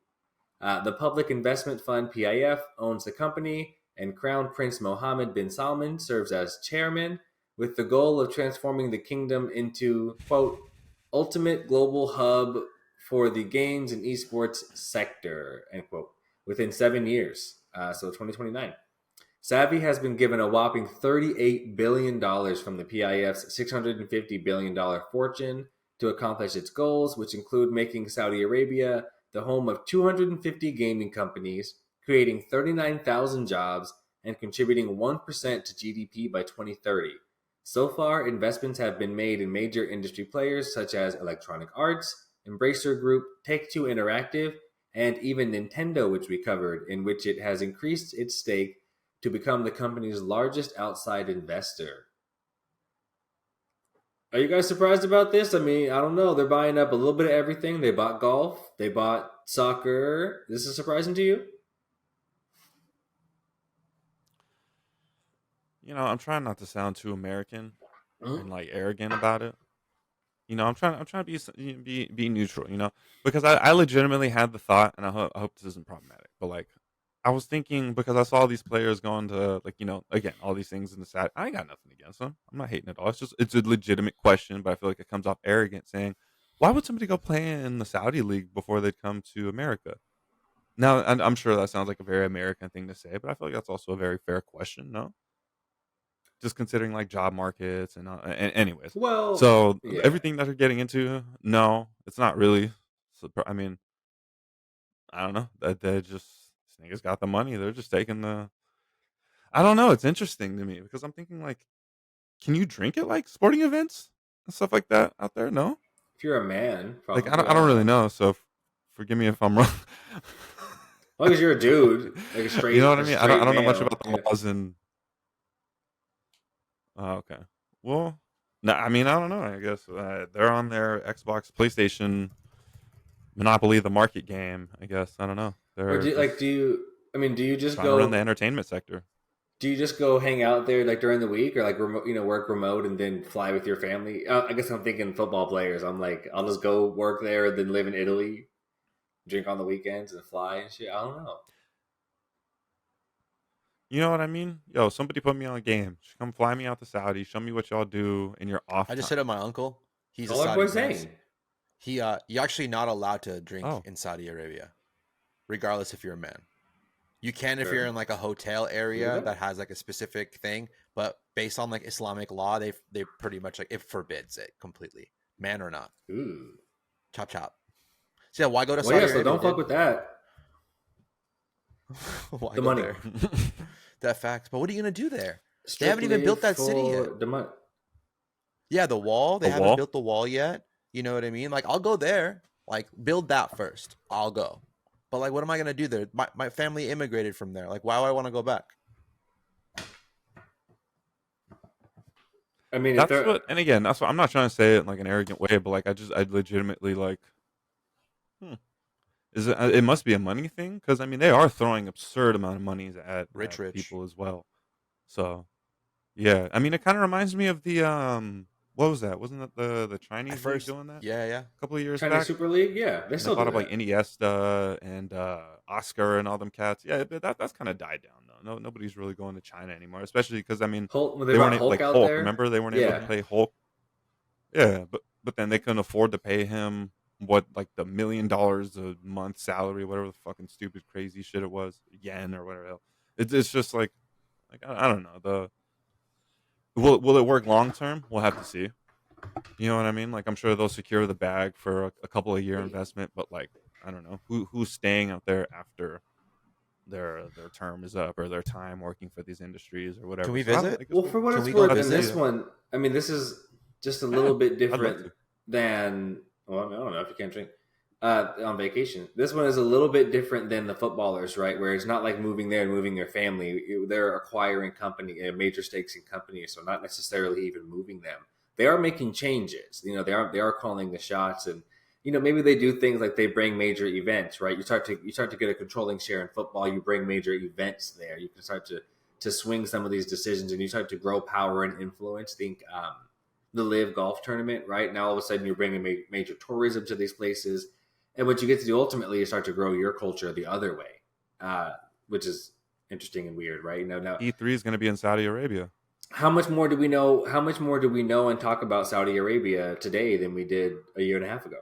The Public Investment Fund (PIF) owns the company, and Crown Prince Mohammed bin Salman serves as chairman, with the goal of transforming the kingdom into, quote, ultimate global hub for the games and esports sector, end quote, within 7 years, so 2029. Savvy has been given a whopping $38 billion from the PIF's $650 billion fortune to accomplish its goals, which include making Saudi Arabia the home of 250 gaming companies, creating 39,000 jobs, and contributing 1% to GDP by 2030. So far, investments have been made in major industry players such as Electronic Arts, Embracer Group, Take-Two Interactive, and even Nintendo, which we covered, in which it has increased its stake to become the company's largest outside investor. Are you guys surprised about this? I mean, I don't know. They're buying up a little bit of everything. They bought golf. They bought soccer. This is surprising to you? I'm trying not to sound too American and like arrogant about it. I'm trying to be neutral. Because I legitimately had the thought, and I hope this isn't problematic, but like I was thinking because I saw these players going to like again all these things in the Saudi. I ain't got nothing against them. I'm not hating at all. It's a legitimate question, but I feel like it comes off arrogant saying, why would somebody go play in the Saudi league before they'd come to America? Now I'm sure that sounds like a very American thing to say, but I feel like that's also a very fair question. No, just considering like job markets and anyways. Well, So yeah. everything that they're getting into, no, it's not really. I mean, I don't know. That they just these niggas got the money. They're just taking the. I don't know. It's interesting to me because I'm thinking like, can you drink at like sporting events and stuff like that out there? No. If you're a man, Like probably. I don't really know. So forgive me if I'm wrong. As long as you're a dude, like a straight. You know what I mean? I don't know much male. about the laws and. Oh, okay. Well, no, I mean I don't know. I guess they're on their Xbox, PlayStation, Monopoly, the market game. I guess I don't know. Or do you? I mean, do you just trying go to run the entertainment sector? Do you just go hang out there like during the week, or like remote, work remote and then fly with your family? I guess I'm thinking football players. I'm like, I'll just go work there and then live in Italy, drink on the weekends and fly and shit. I don't know. You know what I mean? Yo, somebody put me on a game. Come fly me out to Saudi. Show me what y'all do in your off I just time. hit up my uncle. He's a Call our Saudi boy man. Zane. You're actually not allowed to drink Oh. in Saudi Arabia, regardless if you're a man. You can if Sure. you're in like a hotel area Yeah. that has like a specific thing, but based on like Islamic law, they pretty much like it forbids it completely, man or not. Ooh. Chop chop. So yeah, why go to Well, Saudi yeah. So Arabia? don't fuck with that. Why The go money. there? That facts. But what are you gonna do there? They Strictly haven't even built that city for yet. the money. Yeah, the wall. They The haven't wall? built the wall yet. You know what I mean? Like, I'll go there. Like, build that first. I'll go. But like, what am I gonna do there? My family immigrated from there. Like, why do I want to go back? I mean, That's what, and again, that's what I'm not trying to say it in like an arrogant way, but like I legitimately like, is it? It must be a money thing because I mean they are throwing absurd amount of monies at Rich. people as well. So yeah, I mean it kind of reminds me of the what was that? Wasn't that the Chinese First, league doing that? yeah. A couple of years Chinese back. Super League, yeah, they And still they bought do up like that. Iniesta and Oscar and all them cats. Yeah, but that's kind of died down though. Nobody's really going to China anymore, especially because I mean Hulk, when they brought weren't Hulk like out Hulk. there, Remember they weren't able to yeah. play Hulk. Yeah, but then they couldn't afford to pay him what like the $1 million a month salary, whatever the fucking stupid crazy shit it was, yen or whatever. It's just like I don't know. Will it work long term? We'll have to see. You know what I mean? Like I'm sure they'll secure the bag for a couple of year investment, but like I don't know who's staying out there after their term is up or their time working for these industries or whatever. Can we So I visit? guess Well, for what Can it's we go worth, in visit? this one, I mean, this is just a Yeah, little bit I'd love different to. than. Well, I don't know if you can't drink on vacation. This one is a little bit different than the footballers, right? Where it's not like moving there and moving your family. They're acquiring major stakes in companies, so not necessarily even moving them. They are making changes. They are calling the shots, and maybe they do things like they bring major events, right? You start to get a controlling share in football. You bring major events there. You can start to swing some of these decisions, and you start to grow power and influence. Think the Live Golf Tournament, right? Now all of a sudden you're bringing major tourism to these places, and what you get to do ultimately is start to grow your culture the other way, which is interesting and weird, right? Now E3 is going to be in Saudi Arabia. how much more do we know? How much more do we know and talk about Saudi Arabia today than we did a year and a half ago?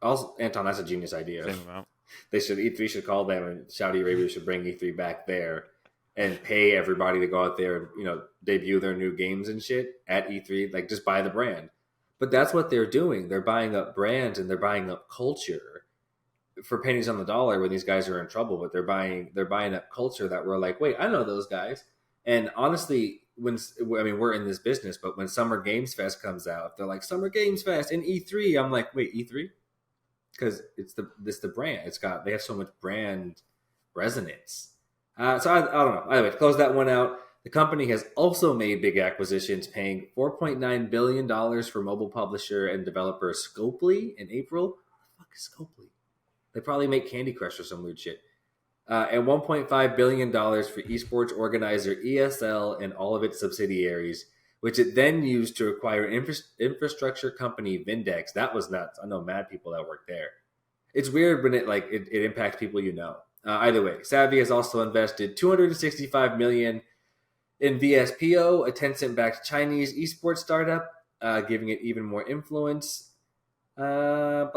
Also, Anton, that's a genius idea. Same amount. E3 should call them, and Saudi Arabia should bring E3 back there and pay everybody to go out there and debut their new games and shit at E3. Like, just buy the brand. But that's what they're doing. They're buying up brands and they're buying up culture for pennies on the dollar when these guys are in trouble. But they're buying up culture that we're like, wait, I know those guys. And honestly, we're in this business, but when Summer Games Fest comes out, they're like Summer Games Fest and E3. I'm like, wait, E3? Because it's the brand. They have so much brand resonance. So I don't know. Anyway, to close that one out, the company has also made big acquisitions, paying $4.9 billion for mobile publisher and developer Scopely in April. What the fuck is Scopely? They probably make Candy Crush or some weird shit. And $1.5 billion for esports organizer ESL and all of its subsidiaries, which it then used to acquire infrastructure company Vindex. That was nuts. I know mad people that work there. It's weird when it impacts people you know. Either way, Savvy has also invested $265 million in VSPO, a Tencent-backed Chinese esports startup, giving it even more influence. Nothing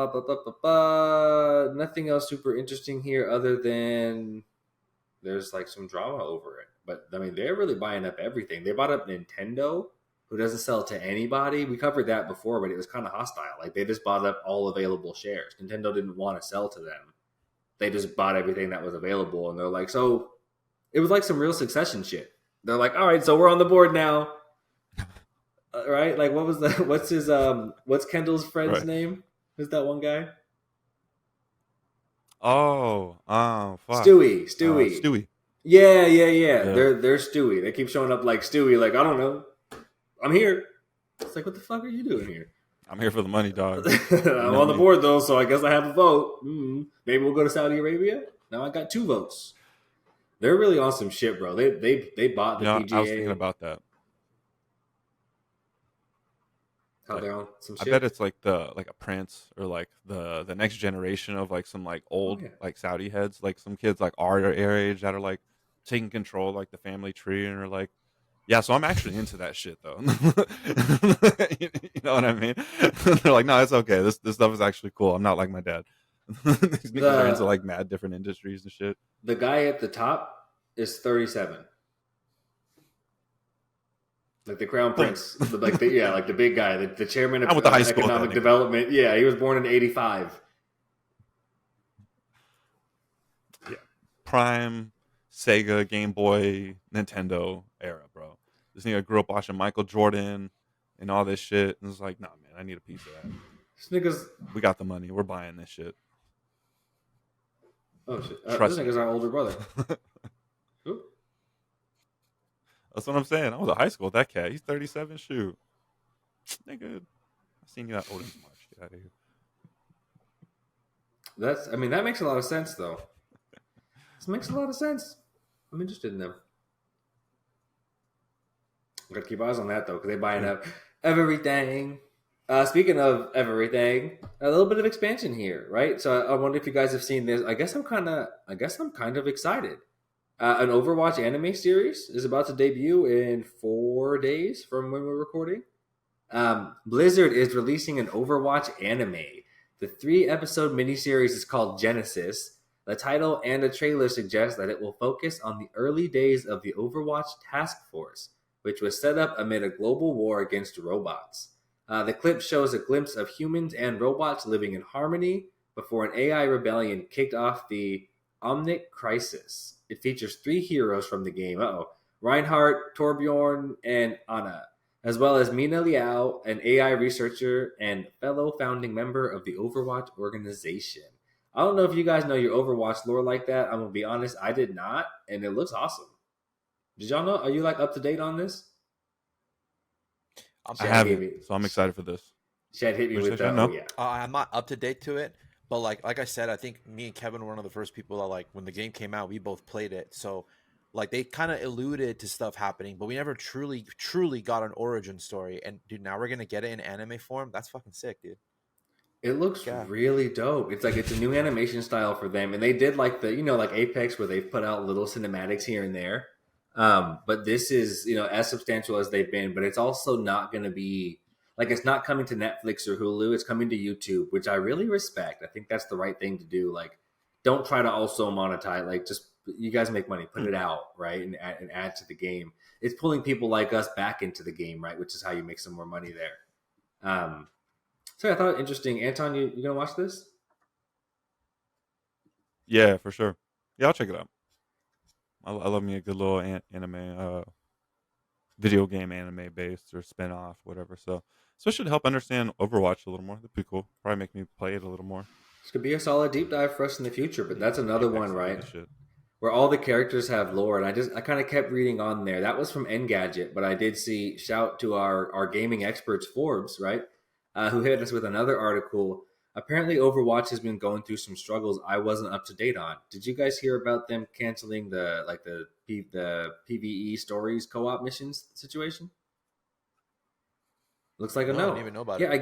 else super interesting here other than there's like some drama over it. But I mean, they're really buying up everything. They bought up Nintendo, who doesn't sell to anybody. We covered that before, but it was kind of hostile. Like, they just bought up all available shares. Nintendo didn't want to sell to them. They just bought everything that was available, and they're like, so it was like some real Succession shit. They're like, all right, so we're on the board now. Right? Like, what's Kendall's friend's name? Who's that one guy? Oh, fuck. Stewie. Stewie. Yeah. They're Stewie. They keep showing up like Stewie, like, I don't know. I'm here. It's like, what the fuck are you doing here? I'm here for the money, dog. I'm on the board, though, so I guess I have a vote. Maybe we'll go to Saudi Arabia. Now I got 2 votes. They're really on some shit, bro. They bought the PGA. I was thinking about that. How they're on some shit? I bet it's like a Prince or like the next generation of like some like old like Saudi heads, like some kids like our age that are like taking control of like the family tree and are like, yeah, so I'm actually into that shit though. You know what I mean? They're like, no, it's okay. This stuff is actually cool. I'm not like my dad. These niggas are into like mad different industries and shit. The guy at the top is 37. Like the crown prince, like the big guy, the chairman of economic development. Yeah, he was born in 85. Yeah, prime Sega, Game Boy, Nintendo era, bro. This nigga grew up watching Michael Jordan and all this shit, and it's like, nah, man, I need a piece of that. We got the money. We're buying this shit. Oh shit! This nigga's our older brother. Who? That's what I'm saying. I was in high school with that cat. He's 37. Shoot. Nigga, I've seen you not older than much. Get out of here. That makes a lot of sense, though. This makes a lot of sense. I'm interested in them. I'm going to keep eyes on that, though, because they're buying up everything. Speaking of everything, a little bit of expansion here, right? So I wonder if you guys have seen this. I guess I'm kind of excited. An Overwatch anime series is about to debut in 4 days from when we're recording. Blizzard is releasing an Overwatch anime. The 3-episode miniseries is called Genesis. The title and the trailer suggest that it will focus on the early days of the Overwatch task force, which was set up amid a global war against robots. The clip shows a glimpse of humans and robots living in harmony before an AI rebellion kicked off the Omnic Crisis. It features 3 heroes from the game. Reinhardt, Torbjorn, and Anna, as well as Mina Liao, an AI researcher and fellow founding member of the Overwatch organization. I don't know if you guys know your Overwatch lore like that. I'm going to be honest, I did not, and it looks awesome. Did y'all know? Are you like up to date on this? I haven't, so I'm excited for this. Chad hit me with that. Oh, yeah. I'm not up to date to it, but like I said, I think me and Kevin were one of the first people that, like, when the game came out, we both played it. So like they kind of alluded to stuff happening, but we never truly got an origin story. And dude, now we're gonna get it in anime form. That's fucking sick, dude. It looks really dope. It's like it's a new animation style for them, and they did like the like Apex where they've put out little cinematics here and there. But this is as substantial as they've been, but it's also not going to be Like it's not coming to Netflix or Hulu, it's coming to YouTube, which I really respect. I think that's the right thing to do. Like, don't try to also monetize. Like, just you guys make money, put it out, right, and add to the game. It's pulling people like us back into the game, right, which is how you make some more money there. So I thought it interesting. Anton, you gonna watch this? Yeah, for sure. Yeah, I'll check it out. I love me a good little anime, video game anime based or spin off, whatever. So, especially to help understand Overwatch a little more. That'd be cool. Probably make me play it a little more. This could be a solid deep dive for us in the future, but that's another one, Apex would be right? the shit. Where all the characters have lore, and I kind of kept reading on there. That was from Engadget, but I did see shout to our gaming experts Forbes, right, who hit us with another article. Apparently, Overwatch has been going through some struggles I wasn't up to date on. Did you guys hear about them canceling the PVE stories co-op missions situation? Looks like a No, I no. didn't even know about Yeah, it.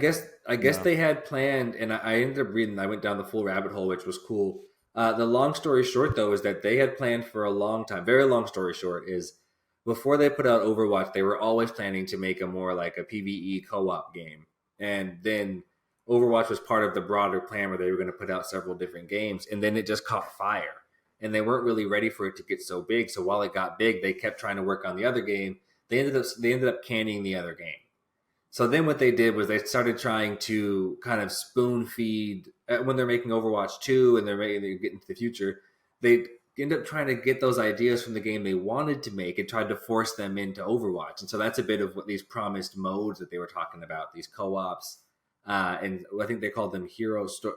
I guess No. they had planned, and I ended up reading. I went down the full rabbit hole, which was cool. The long story short, though, is that they had planned for a long time. Very long story short is before they put out Overwatch, they were always planning to make a more like a PVE co-op game, and then Overwatch was part of the broader plan where they were going to put out several different games, and then it just caught fire, and they weren't really ready for it to get so big. So while it got big, they kept trying to work on the other game. They ended up canning the other game. So then what they did was they started trying to kind of spoon feed when they're making Overwatch 2 and they're getting to the future. They end up trying to get those ideas from the game they wanted to make and tried to force them into Overwatch. And so that's a bit of what these promised modes that they were talking about, these co-ops. And I think they called them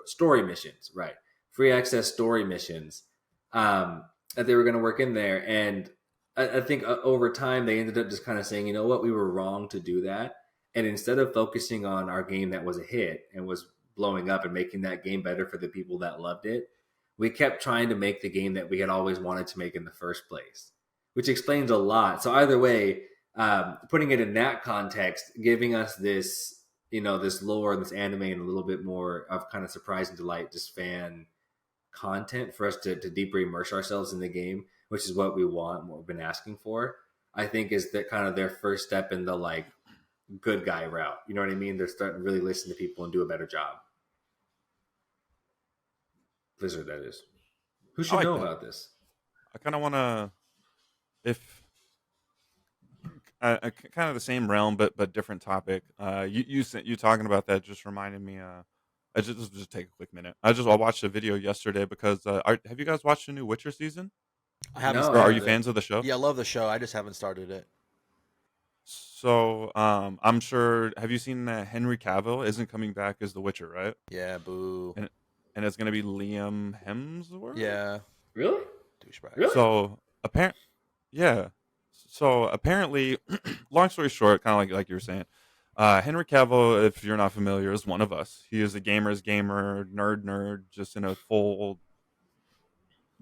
story missions, right? Free access story missions that they were going to work in there. And I think over time they ended up just kind of saying, you know what, we were wrong to do that, and instead of focusing on our game that was a hit and was blowing up and making that game better for the people that loved it, we kept trying to make the game that we had always wanted to make in the first place, which explains a lot. So either way, putting it in that context, giving us this, this lore and this anime and a little bit more of kind of surprise and delight, just fan content for us to deeper immerse ourselves in the game, which is what we want and what we've been asking for. I think is that kind of their first step in the like good guy route. You know what I mean? They're starting to really listen to people and do a better job. Blizzard, that is. Who I should like know that. about this? I kind of want to, if kind of the same realm, but different topic. You talking about that just reminded me. I just take a quick minute. I watched a video yesterday because have you guys watched the new Witcher season? I haven't No, I Or are you started haven't. it. fans of the show? Yeah, I love the show. I just haven't started it. So I'm sure. Have you seen that Henry Cavill isn't coming back as the Witcher, right? Yeah, boo. And and it's gonna be Liam Hemsworth. Yeah, Really? douchebag. Really? So apparent, yeah. So apparently, long story short, kind of like you were saying, Henry Cavill, if you're not familiar, is one of us. He is a gamer's gamer, nerd, just in a full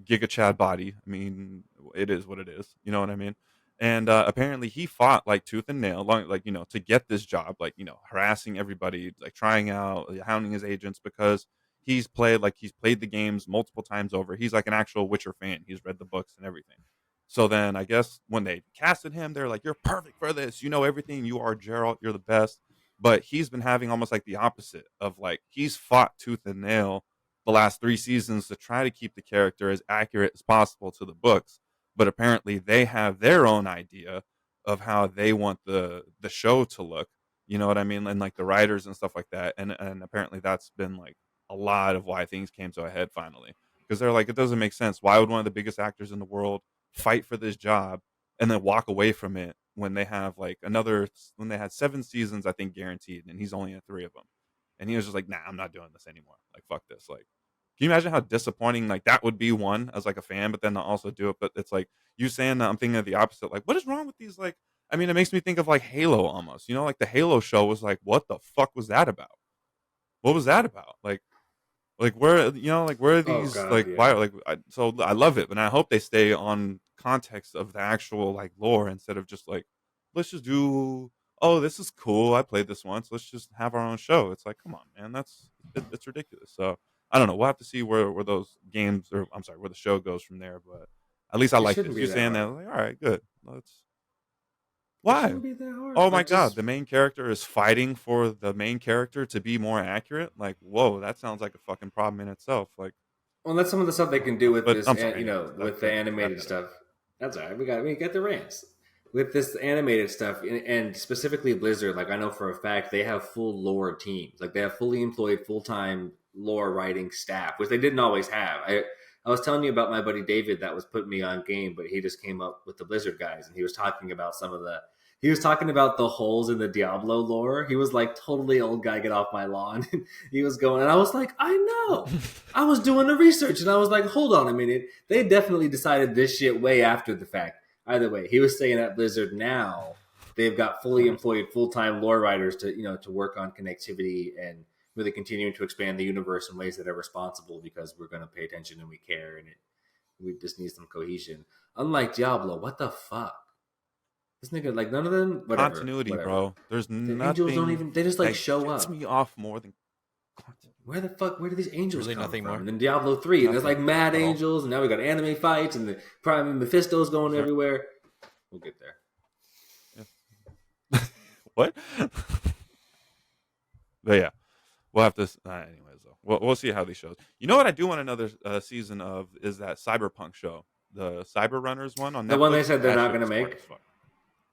Giga Chad body. I mean, it is what it is. You know what I mean? And apparently, he fought like tooth and nail, like to get this job, like harassing everybody, like trying out, hounding his agents because he's played the games multiple times over. He's like an actual Witcher fan. He's read the books and everything. So then, I guess when they casted him, they're like, "You're perfect for this. You know everything. You are Geralt. You're the best." But he's been having almost like the opposite of like he's fought tooth and nail the last 3 seasons to try to keep the character as accurate as possible to the books. But apparently they have their own idea of how they want the show to look. You know what I mean? And like the writers and stuff like that. And apparently that's been like a lot of why things came to a head finally. Because they're like, it doesn't make sense. Why would one of the biggest actors in the world fight for this job and then walk away from it when they have like when they had 7 seasons, I think guaranteed, and he's only in 3 of them. And he was just like, nah, I'm not doing this anymore. Like, fuck this. Like, can you imagine how disappointing like that would be one as like a fan, but then to also do it? But it's like you saying that I'm thinking of the opposite. Like, what is wrong with these? Like, I mean, it makes me think of like Halo almost. Like the Halo show was like, what the fuck was that about? What was that about? Like where like where are Oh these God, like why yeah. like so I love it, but I hope they stay on context of the actual like lore instead of just like let's just do oh this is cool I played this once let's just have our own show. It's like come on man it's ridiculous. So I don't know, we'll have to see where those games or I'm sorry where the show goes from there, but at least I It like shouldn't this. be You that saying that hard. like all right good let's It Why? shouldn't be that hard. Oh my Like, god, just the main character is fighting for the main character to be more accurate. Like, whoa, that sounds like a fucking problem in itself. Like, well, that's some of the stuff they can do with but this, I'm sorry. you know, Anyways, with the that wrap animated that up. stuff. That's all right. We got the rants with this animated stuff, and specifically Blizzard. Like I know for a fact they have full lore teams. Like they have fully employed, full time lore writing staff, which they didn't always have. I was telling you about my buddy David that was putting me on game, but he just came up with the Blizzard guys, and he was talking about some of the. He was talking about the holes in the Diablo lore. He was like, "Totally old guy, get off my lawn." He was going, and I was like, "I know." I was doing the research, and I was like, "Hold on a minute." They definitely decided this shit way after the fact. Either way, he was saying at Blizzard now they've got fully employed, full time lore writers to to work on connectivity and really continuing to expand the universe in ways that are responsible because we're going to pay attention and we care and we just need some cohesion. Unlike Diablo, what the fuck? This nigga, like none of them, Continuity, whatever. bro. There's The angels don't nothing even. They just like that show gets up. me off more than continuity. Where do these angels Really come nothing from? more? And then Diablo 3, and there's like mad at all. angels, and now we got anime fights, and the Prime Mephisto's going Sure. everywhere. We'll get there. What? But yeah, we'll have to. Anyways, though, we'll see how these shows. You know what? I do want another season of is that Cyberpunk show, the Cyber Runners one on Netflix. The one they said they're That not shit going to was smart make. as fuck.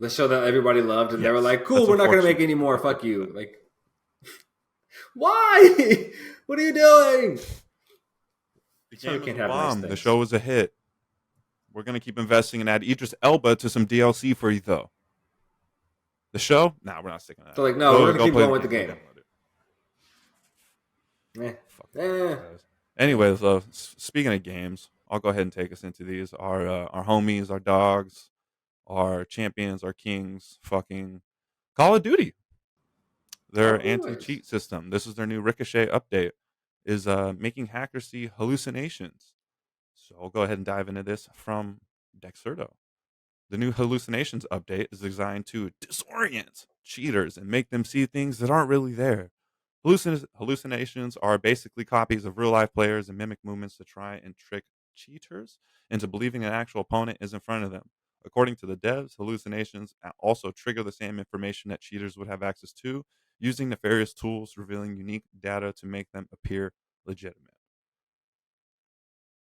The show that everybody loved, and they were Yes, like, "Cool, that's we're not going to make unfortunate. any more. Fuck you!" Like, why? What are you doing? The Sorry, game we can't was a have nice bomb. The things. show was a hit. We're gonna keep investing and add Idris Elba to some DLC for you though. The show? Nah, we're not sticking to that. So like, no, we're going to keep play going with the game. Go download it. Eh. Fuck Eh. guys. Anyways, speaking of games, I'll go ahead and take us into these. Our homies, our dogs, our champions, our kings, fucking Call of Duty. Their Always. anti-cheat system. This is their new Ricochet update. Is making hackers see hallucinations. So I'll go ahead and dive into this from Dexerto. The new hallucinations update is designed to disorient cheaters and make them see things that aren't really there. Hallucinations are basically copies of real life players and mimic movements to try and trick cheaters into believing an actual opponent is in front of them. According to the devs, hallucinations also trigger the same information that cheaters would have access to, using nefarious tools revealing unique data to make them appear legitimate.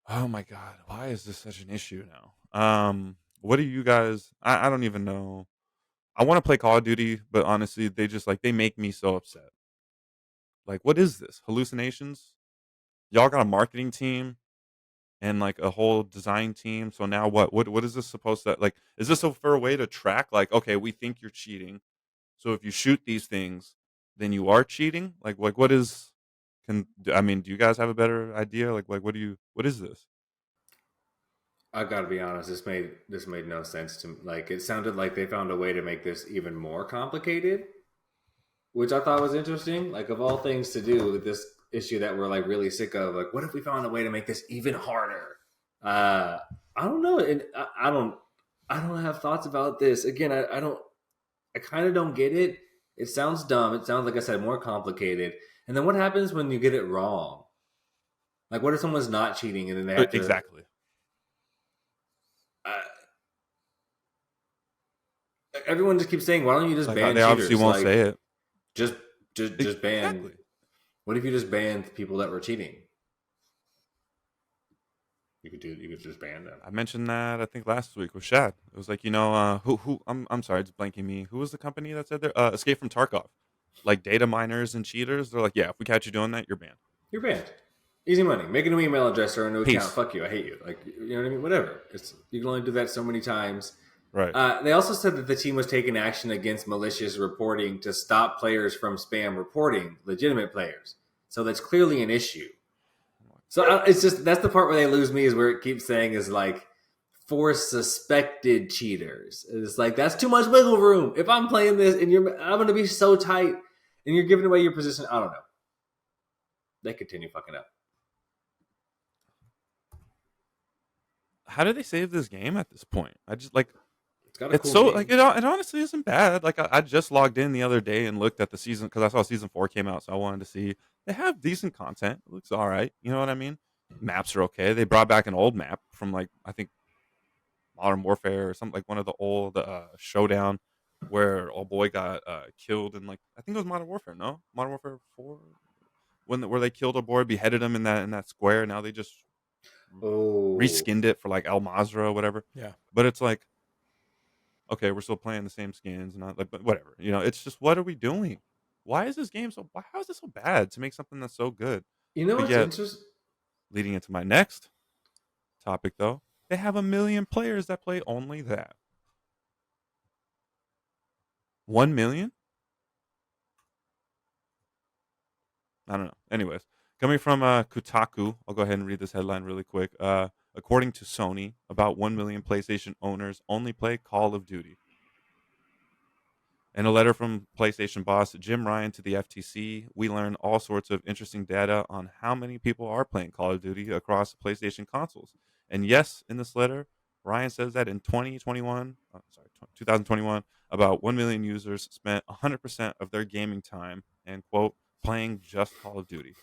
Oh my god, why is this such an issue now? What do you guys I don't even know. I want to play Call of Duty, but honestly, they make me so upset. Like, what is this? Hallucinations? Y'all got a marketing team and like a whole design team. So now what? What is this supposed to like? Is this for a way to track? Like, okay, we think you're cheating. So if you shoot these things, then you are cheating? Like what is do you guys have a better idea? Like what is this? I gotta be honest. This made no sense to me. Like it sounded like they found a way to make this even more complicated, which I thought was interesting. Like of all things to do with this issue that we're like really sick of, like what if we found a way to make this even harder? I don't know, and I don't have thoughts about this. Again, I kind of don't get it. It sounds dumb. It sounds like I said more complicated. And then what happens when you get it wrong? Like what if someone's not cheating and then they have to Exactly. Everyone just keeps saying, "Why don't you just Like ban they cheaters?" obviously won't like, say it. Just ban. Exactly. What if you just banned people that were cheating? You could just ban them. I mentioned that I think last week with Shad. It was like, who I'm sorry, it's blanking me. Who was the company that said there? Escape from Tarkov. Like data miners and cheaters, they're like, yeah, if we catch you doing that, you're banned. You're banned. Easy money. Make a new email address or a new Peace. account. Fuck you. I hate you. Like you know what I mean? Whatever. You can only do that so many times. Right. They also said that the team was taking action against malicious reporting to stop players from spam reporting legitimate players. So that's clearly an issue. So it's just that's the part where they lose me is where it keeps saying is like for suspected cheaters. It's like that's too much wiggle room. If I'm playing this and I'm going to be so tight and you're giving away your position. I don't know. They continue fucking up. How do they save this game at this point? I just like It's cool so name. Like it honestly isn't bad. Like I just logged in the other day and looked at the season because I saw season 4 came out, so I wanted to see. They have decent content. It looks all right. You know what I mean? Maps are okay. They brought back an old map from like I think Modern Warfare or something like one of the old Showdown. where a boy got killed in like I think it was Modern Warfare. No, Modern Warfare 4 where they killed a boy, beheaded him in that square. Now they just Oh, reskinned it for like El Mazra or whatever. Yeah. But it's like, okay, we're still playing the same skins, not like, but whatever. It's just what are we doing? Why is this game so? How is it so bad to make something that's so good? you know But what's yet, interesting? leading into my next topic, though, they have 1 million players that play only that. 1 million? I don't know. Anyways, coming from Kotaku, I'll go ahead and read this headline really quick. According to Sony, about 1 million PlayStation owners only play Call of Duty. In a letter from PlayStation boss Jim Ryan to the FTC, we learn all sorts of interesting data on how many people are playing Call of Duty across PlayStation consoles. And yes, in this letter, Ryan says that in 2021, about 1 million users spent 100% of their gaming time and, quote, playing just Call of Duty.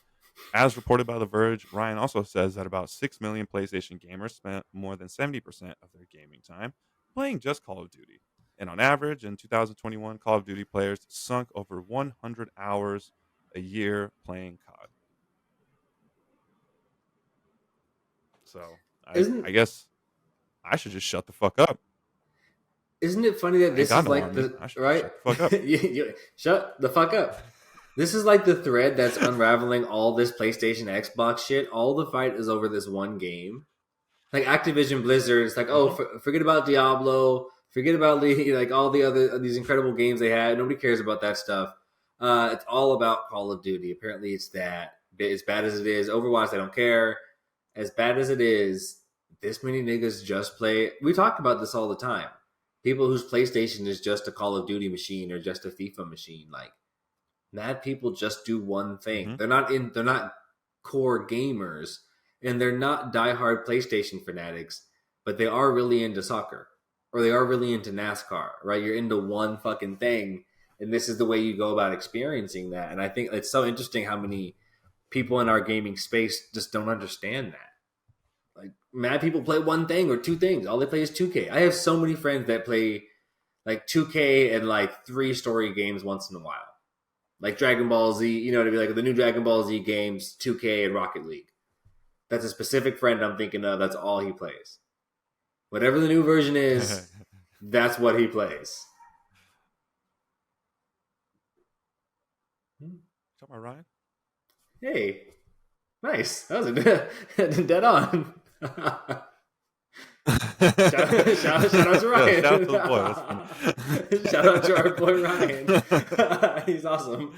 As reported by The Verge, Ryan also says that about 6 million PlayStation gamers spent more than 70% of their gaming time playing just Call of Duty. And on average, in 2021, Call of Duty players sunk over 100 hours a year playing COD. So Isn't I guess I should just shut the fuck up. isn't it funny that I ain't this got is no like army. the I should just right? shut the fuck up. Shut the fuck up. This is like the thread that's unraveling all this PlayStation Xbox shit. All the fight is over this one game. Like Activision Blizzard, it's like, oh, Mm-hmm. forget about Diablo, forget about like all the other these incredible games they had. Nobody cares about that stuff. It's all about Call of Duty. Apparently, it's that. As bad as it is, Overwatch, they don't care. As bad as it is, this many niggas just play. We talk about this all the time. People whose PlayStation is just a Call of Duty machine or just a FIFA machine, like mad people just do one thing. Mm-hmm. They're not core gamers and they're not diehard PlayStation fanatics, but they are really into soccer or they are really into NASCAR, right? You're into one fucking thing and this is the way you go about experiencing that. And I think it's so interesting how many people in our gaming space just don't understand that. Like mad people play one thing or two things. All they play is 2K. I have so many friends that play like 2K and like 3 story games once in a while like Dragon Ball Z, you know what I mean? Like the new Dragon Ball Z games, 2K and Rocket League. That's a specific friend I'm thinking of. That's all he plays. Whatever the new version is, that's what he plays. Talking about Ryan? Hey, nice. That was a dead on. Shout out to Ryan. Shout out to the boy. That's funny. Shout out to our boy Ryan. He's awesome.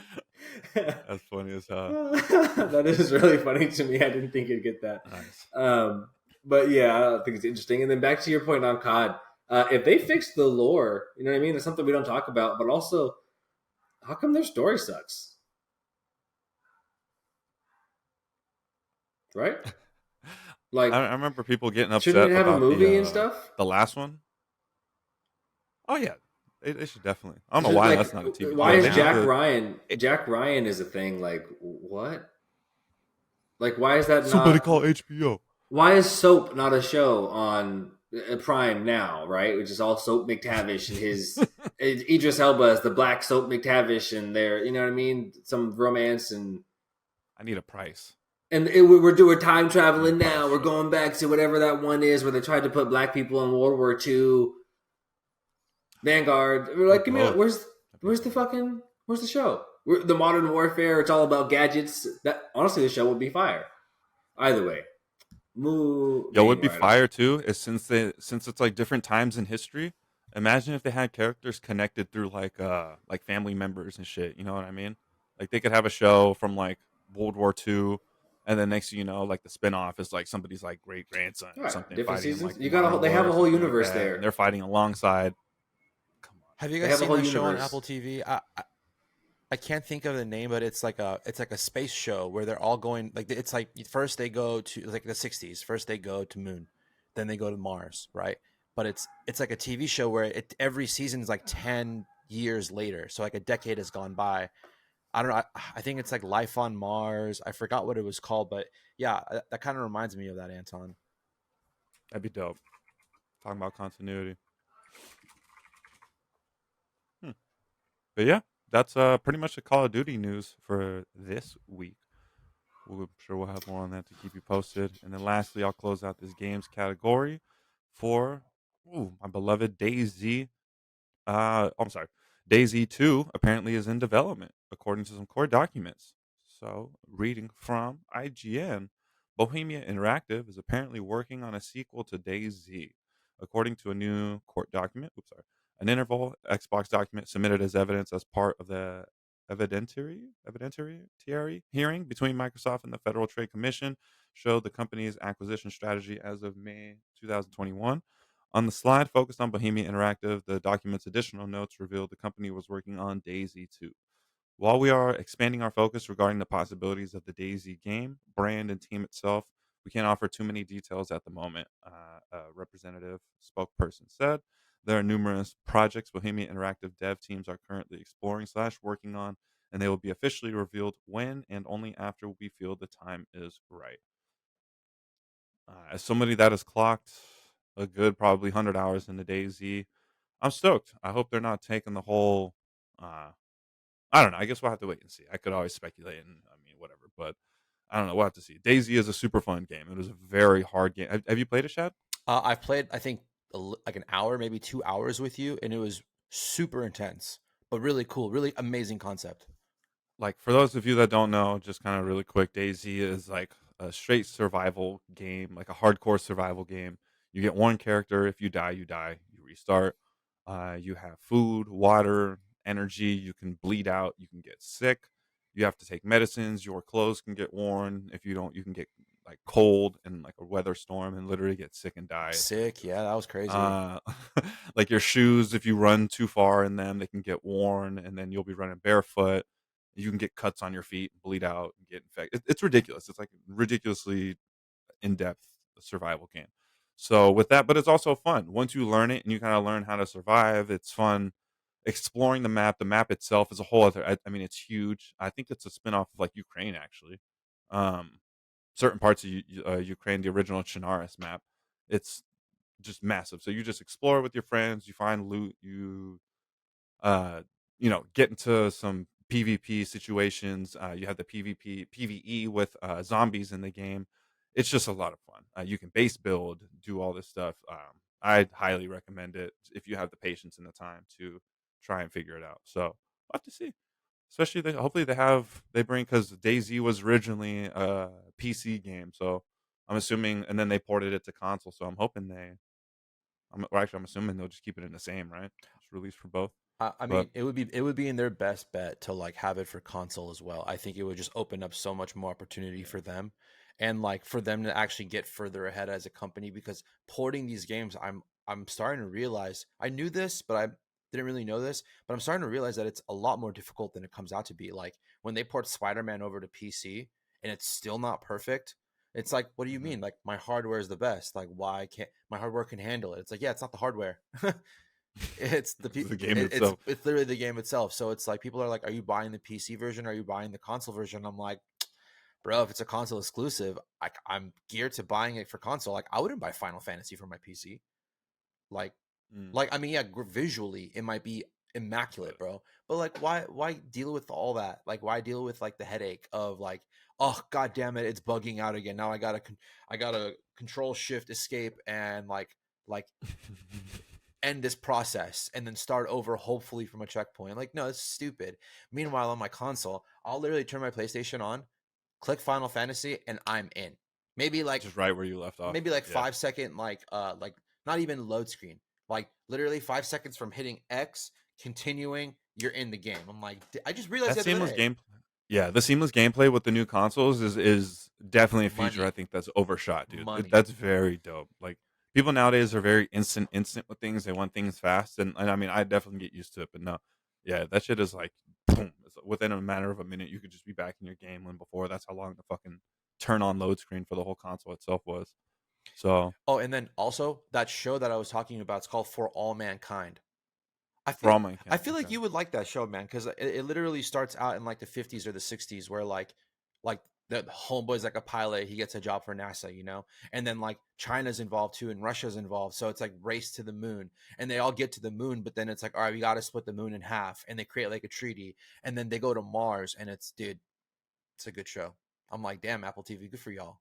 That's funny as hell. That is really funny to me. I didn't think you'd get that. Nice. But yeah, I think it's interesting. And then back to your point on COD, if they fix the lore, you know what I mean? It's something we don't talk about. But also, how come their story sucks? Right? Like, I remember people getting upset shouldn't it have a about movie and stuff? the last one. Oh yeah, they should definitely. I don't know Just, why like, that's not a TV. why is Jack the Ryan? Jack Ryan is a thing. Like what? Like why is that somebody not? call HBO? Why is Soap not a show on Prime now? Right, which is all Soap McTavish and his Idris Elba as the Black Soap McTavish, and their you know what I mean, some romance and. I need a price. And we're time traveling now. We're going back to whatever that one is where they tried to put black people in World War II. Vanguard. We're like, give me where's the show? The Modern Warfare. It's all about gadgets. That honestly, the show would be fire. Either way, Yo, it would be fire too. Is since it's like different times in history. Imagine if they had characters connected through like family members and shit. You know what I mean? Like they could have a show from like World War II. And then next thing you know, like the spinoff is like somebody's like great grandson or something different fighting seasons. in like They have a whole universe there. And they're fighting alongside. Come on, have you guys seen that show on Apple TV? I can't think of the name, but it's like a space show where they're all going like it's like first they go to like the 60s. First they go to Moon, then they go to Mars, right? But it's like a TV show where every season is like 10 years later, so like a decade has gone by. I don't know. I think it's like Life on Mars. I forgot what it was called, but yeah, that kind of reminds me of that, Anton. That'd be dope. Talking about continuity. But yeah, that's pretty much the Call of Duty news for this week. I'm sure we'll have more on that to keep you posted. And then lastly, I'll close out this games category for my beloved DayZ. I'm sorry. DayZ 2 apparently is in development, according to some court documents. So, reading from IGN, Bohemia Interactive is apparently working on a sequel to DayZ, according to a new court document. An interval Xbox document submitted as evidence as part of the evidentiary hearing between Microsoft and the Federal Trade Commission showed the company's acquisition strategy as of May 2021. On the slide focused on Bohemia Interactive, the document's additional notes revealed the company was working on DayZ 2. While we are expanding our focus regarding the possibilities of the DayZ game, brand, and team itself, we can't offer too many details at the moment, a representative spokesperson said. There are numerous projects Bohemia Interactive dev teams are currently exploring / working on, and they will be officially revealed when and only after we feel the time is right. As somebody that has clocked a good probably 100 hours in the DayZ, I'm stoked. I hope they're not taking the whole. I don't know. I guess we'll have to wait and see. I could always speculate, and I mean whatever, but I don't know. We'll have to see. DayZ is a super fun game. It was a very hard game. Have you played it, Shad? I've played, I think, like an hour, maybe 2 hours with you, and it was super intense, but really cool, really amazing concept. Like for those of you that don't know, just kind of really quick, DayZ is like a straight survival game, like a hardcore survival game. You get one character. If you die, you die. You restart. You have food, water, energy. You can bleed out. You can get sick. You have to take medicines. Your clothes can get worn. If you don't, you can get like cold and like a weather storm and literally get sick and die. It's Sick, ridiculous. yeah, that was crazy. Like your shoes, if you run too far in them, they can get worn, and then you'll be running barefoot. You can get cuts on your feet, bleed out, and get infected. It's ridiculous. It's like ridiculously in depth survival game. So with that, but it's also fun once you learn it and you kind of learn how to survive. It's fun exploring the map. The map itself is a whole other. I mean, it's huge. I think it's a spinoff of like Ukraine actually. Um, Certain parts of Ukraine, the original Chinaris map, it's just massive. So you just explore with your friends. You find loot. Uh, get into some PvP situations. You have the PvE with zombies in the game. It's just a lot of fun. You can base build, do all this stuff. I'd highly recommend it if you have the patience and the time to try and figure it out. So we'll have to see. Especially, hopefully they bring because DayZ was originally a PC game, so I'm assuming, and then they ported it to console. So I'm hoping I'm assuming they'll just keep it in the same, right? Just release for both. I But mean, it would be in their best bet to like have it for console as well. I think it would just open up so much more opportunity yeah. for them, and like for them to actually get further ahead as a company. Because porting these games, I'm starting to realize I knew this, but I didn't really know this. But I'm starting to realize that it's a lot more difficult than it comes out to be. Like when they port Spider-Man over to PC and it's still not perfect. It's like, what do you Mhm. mean? Like my hardware is the best. Like why can't my hardware can handle it? It's like, yeah, it's not the hardware. It's It's the game it's itself. it's literally the game itself. So it's like people are like, "Are you buying the PC version? Are you buying the console version?" I'm like, "Bro, if it's a console exclusive, I'm geared to buying it for console. Like, I wouldn't buy Final Fantasy for my PC. Like, Mm, like I mean, yeah, visually it might be immaculate, but bro. But like, why deal with all that? Like, why deal with like the headache of like, oh god damn it, it's bugging out again. Now I gotta control shift escape and like end this process and then start over hopefully from a checkpoint. Like, no, it's stupid. Meanwhile, on my console, I'll literally turn my PlayStation on, click Final Fantasy, and I'm in. Maybe like just right where you left off. maybe like Yeah. 5 second like not even load screen. Like literally 5 seconds from hitting X, continuing, you're in the game. I'm like, I just realized That the other seamless day. game Yeah, the seamless gameplay with the new consoles is definitely a feature I Money. think that's overshot, dude. Money. That's very dope. Like people nowadays are very instant with things. They want things fast, and I mean, I definitely get used to it. But no, yeah, that shit is like boom. It's within a matter of a minute, you could just be back in your game. When before, that's how long the fucking turn on load screen for the whole console itself was. So Oh, and then also that show that I was talking about, it's called For All Mankind. I for feel all my I account, feel like okay, you would like that show, man, because it literally starts out in like the 50s or the 60s, where like the homeboy's like a pilot. He gets a job for NASA, you know, and then like China's involved too, and Russia's involved. So it's like race to the moon, and they all get to the moon, but then it's like, all right, we got to split the moon in half, and they create like a treaty, and then they go to Mars, and it's a good show. I'm like, damn, Apple TV, good for y'all.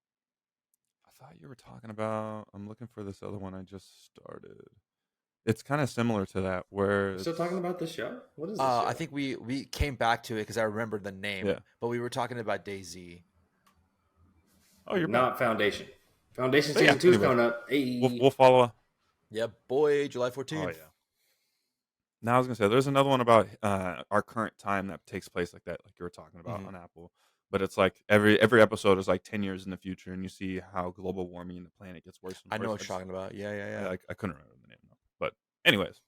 I thought you were talking about. I'm looking for this other one I just started. It's kind of similar to that. Where still talking about the show? What is this? I think we came back to it because I remembered the name. Yeah. But we were talking about DayZ. Oh, you're not back. Foundation. Foundation season 2 is coming up. Hey. We'll follow. Yeah, boy, July 14th. Oh yeah. Now I was gonna say there's another one about our current time that takes place like that, like you were talking about on Apple. But it's like every episode is like 10 years in the future, and you see how global warming in the planet gets worse and worse. I know what you're talking about. Yeah. I couldn't remember the name though. But anyways,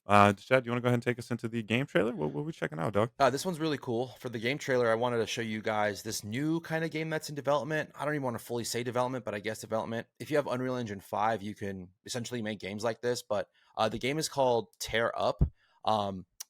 Chad, do you want to go ahead and take us into the game trailer? What are we checking out, Doug? This one's really cool. For the game trailer, I wanted to show you guys this new kind of game that's in development. I don't even want to fully say development, but I guess development. If you have Unreal Engine 5, you can essentially make games like this. But the game is called TearUp.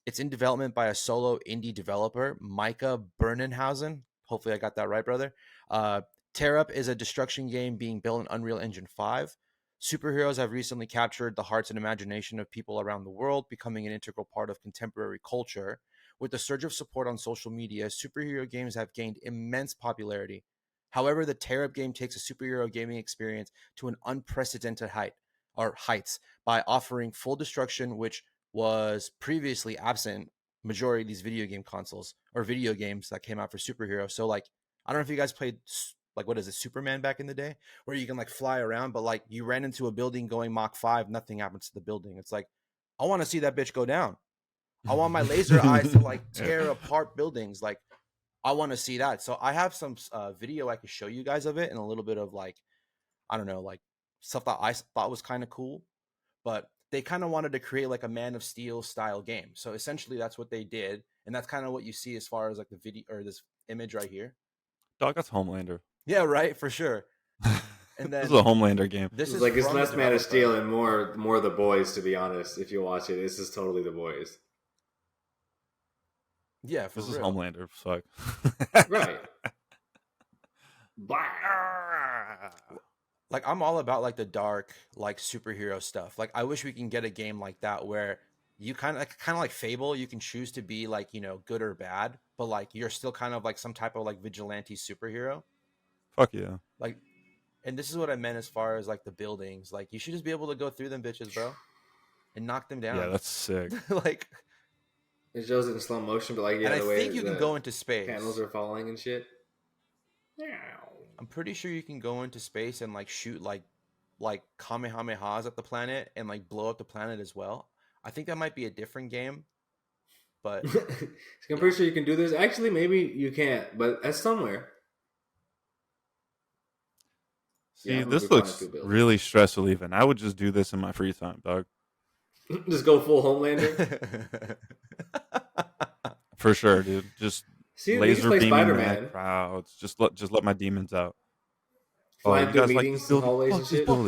It's in development by a solo indie developer, Micah Bernenhausen. Hopefully I got that right, brother. TearUp is a destruction game being built in Unreal Engine 5. Superheroes have recently captured the hearts and imagination of people around the world, becoming an integral part of contemporary culture. With the surge of support on social media, superhero games have gained immense popularity. However, the TearUp game takes a superhero gaming experience to an unprecedented heights by offering full destruction, which was previously absent majority of these video game consoles or video games that came out for superheroes. So like, I don't know if you guys played like, what is it, Superman back in the day, where you can like fly around, but like you ran into a building going Mach 5, nothing happens to the building. It's like, I want to see that bitch go down. I want my laser eyes to like tear apart buildings. Like, I want to see that. So I have some video I could show you guys of it, and a little bit of like, I don't know, like stuff that I thought was kind of cool, but they kind of wanted to create like a Man of Steel style game. So essentially that's what they did. And that's kind of what you see as far as like the video or this image right here. Dog, that's Homelander. Yeah, right, for sure. And then this is a Homelander game. This is like it's less Man of Steel and more The Boys, to be honest. If you watch it, this is totally The Boys. Yeah, for this real. is Homelander. Fuck. Right. Like, I'm all about like the dark, like superhero stuff. Like, I wish we can get a game like that where you kind of like Fable, you can choose to be like, you know, good or bad, but like you're still kind of like some type of like vigilante superhero. Fuck yeah. Like, and this is what I meant as far as like the buildings. Like, you should just be able to go through them bitches, bro, and knock them down. Yeah, that's sick. Like, it shows it in slow motion, but like, yeah, and the I way think you can go into space. Panels are falling and shit. I'm pretty sure you can go into space and like shoot like kamehamehas at the planet and like blow up the planet as well. I think that might be a different game, but I'm pretty sure you can do this. Actually, maybe you can't, but that's somewhere. See, this looks really stress relieving. I would just do this in my free time, dog. Just go full Homelander. For sure, dude. Just laser beaming mad crowds. Just let my demons out. Flying through meetings, hallways and shit. All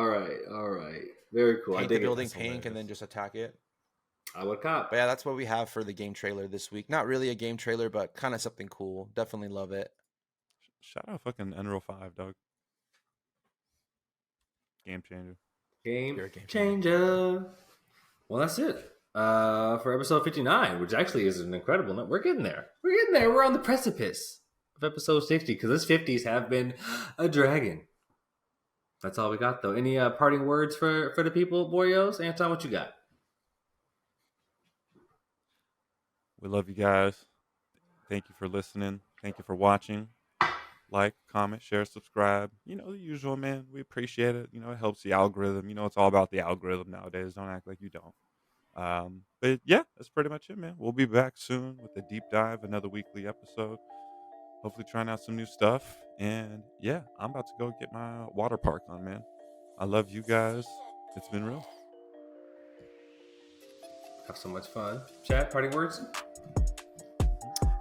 right. Very cool. Paint the building pink and then just attack it. I would cop. But yeah, that's what we have for the game trailer this week. Not really a game trailer, but kind of something cool. Definitely love it. Shout out fucking Unreal 5, dog. Game changer. Game changer. Well, that's it for episode 59, which actually is an incredible number. We're getting there. We're on the precipice of episode 60 because those 50s have been a dragon. That's all we got, though. Any parting words for the people, Boyos? Anton, what you got? We love you guys. Thank you for listening. Thank you for watching. Like, comment, share, subscribe. You know, the usual, man. We appreciate it. You know, it helps the algorithm. You know, it's all about the algorithm nowadays. Don't act like you don't. But yeah, that's pretty much it, man. We'll be back soon with a deep dive, another weekly episode. Hopefully trying out some new stuff. And yeah, I'm about to go get my water park on, man. I love you guys. It's been real. Have so much fun. Chat, parting words?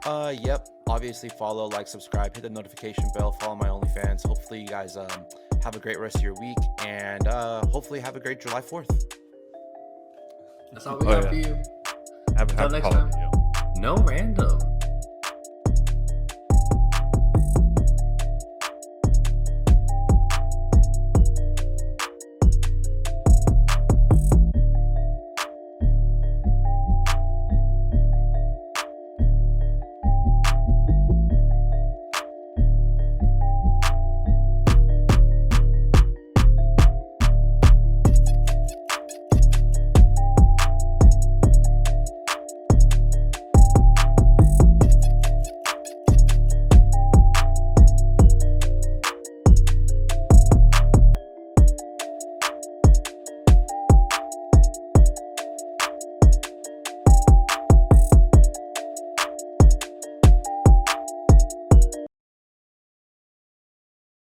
Yep. Obviously follow, like, subscribe, hit the notification bell, follow my OnlyFans. Hopefully you guys have a great rest of your week, and hopefully have a great July 4th. That's all we got for you. Have a happy holiday. No random.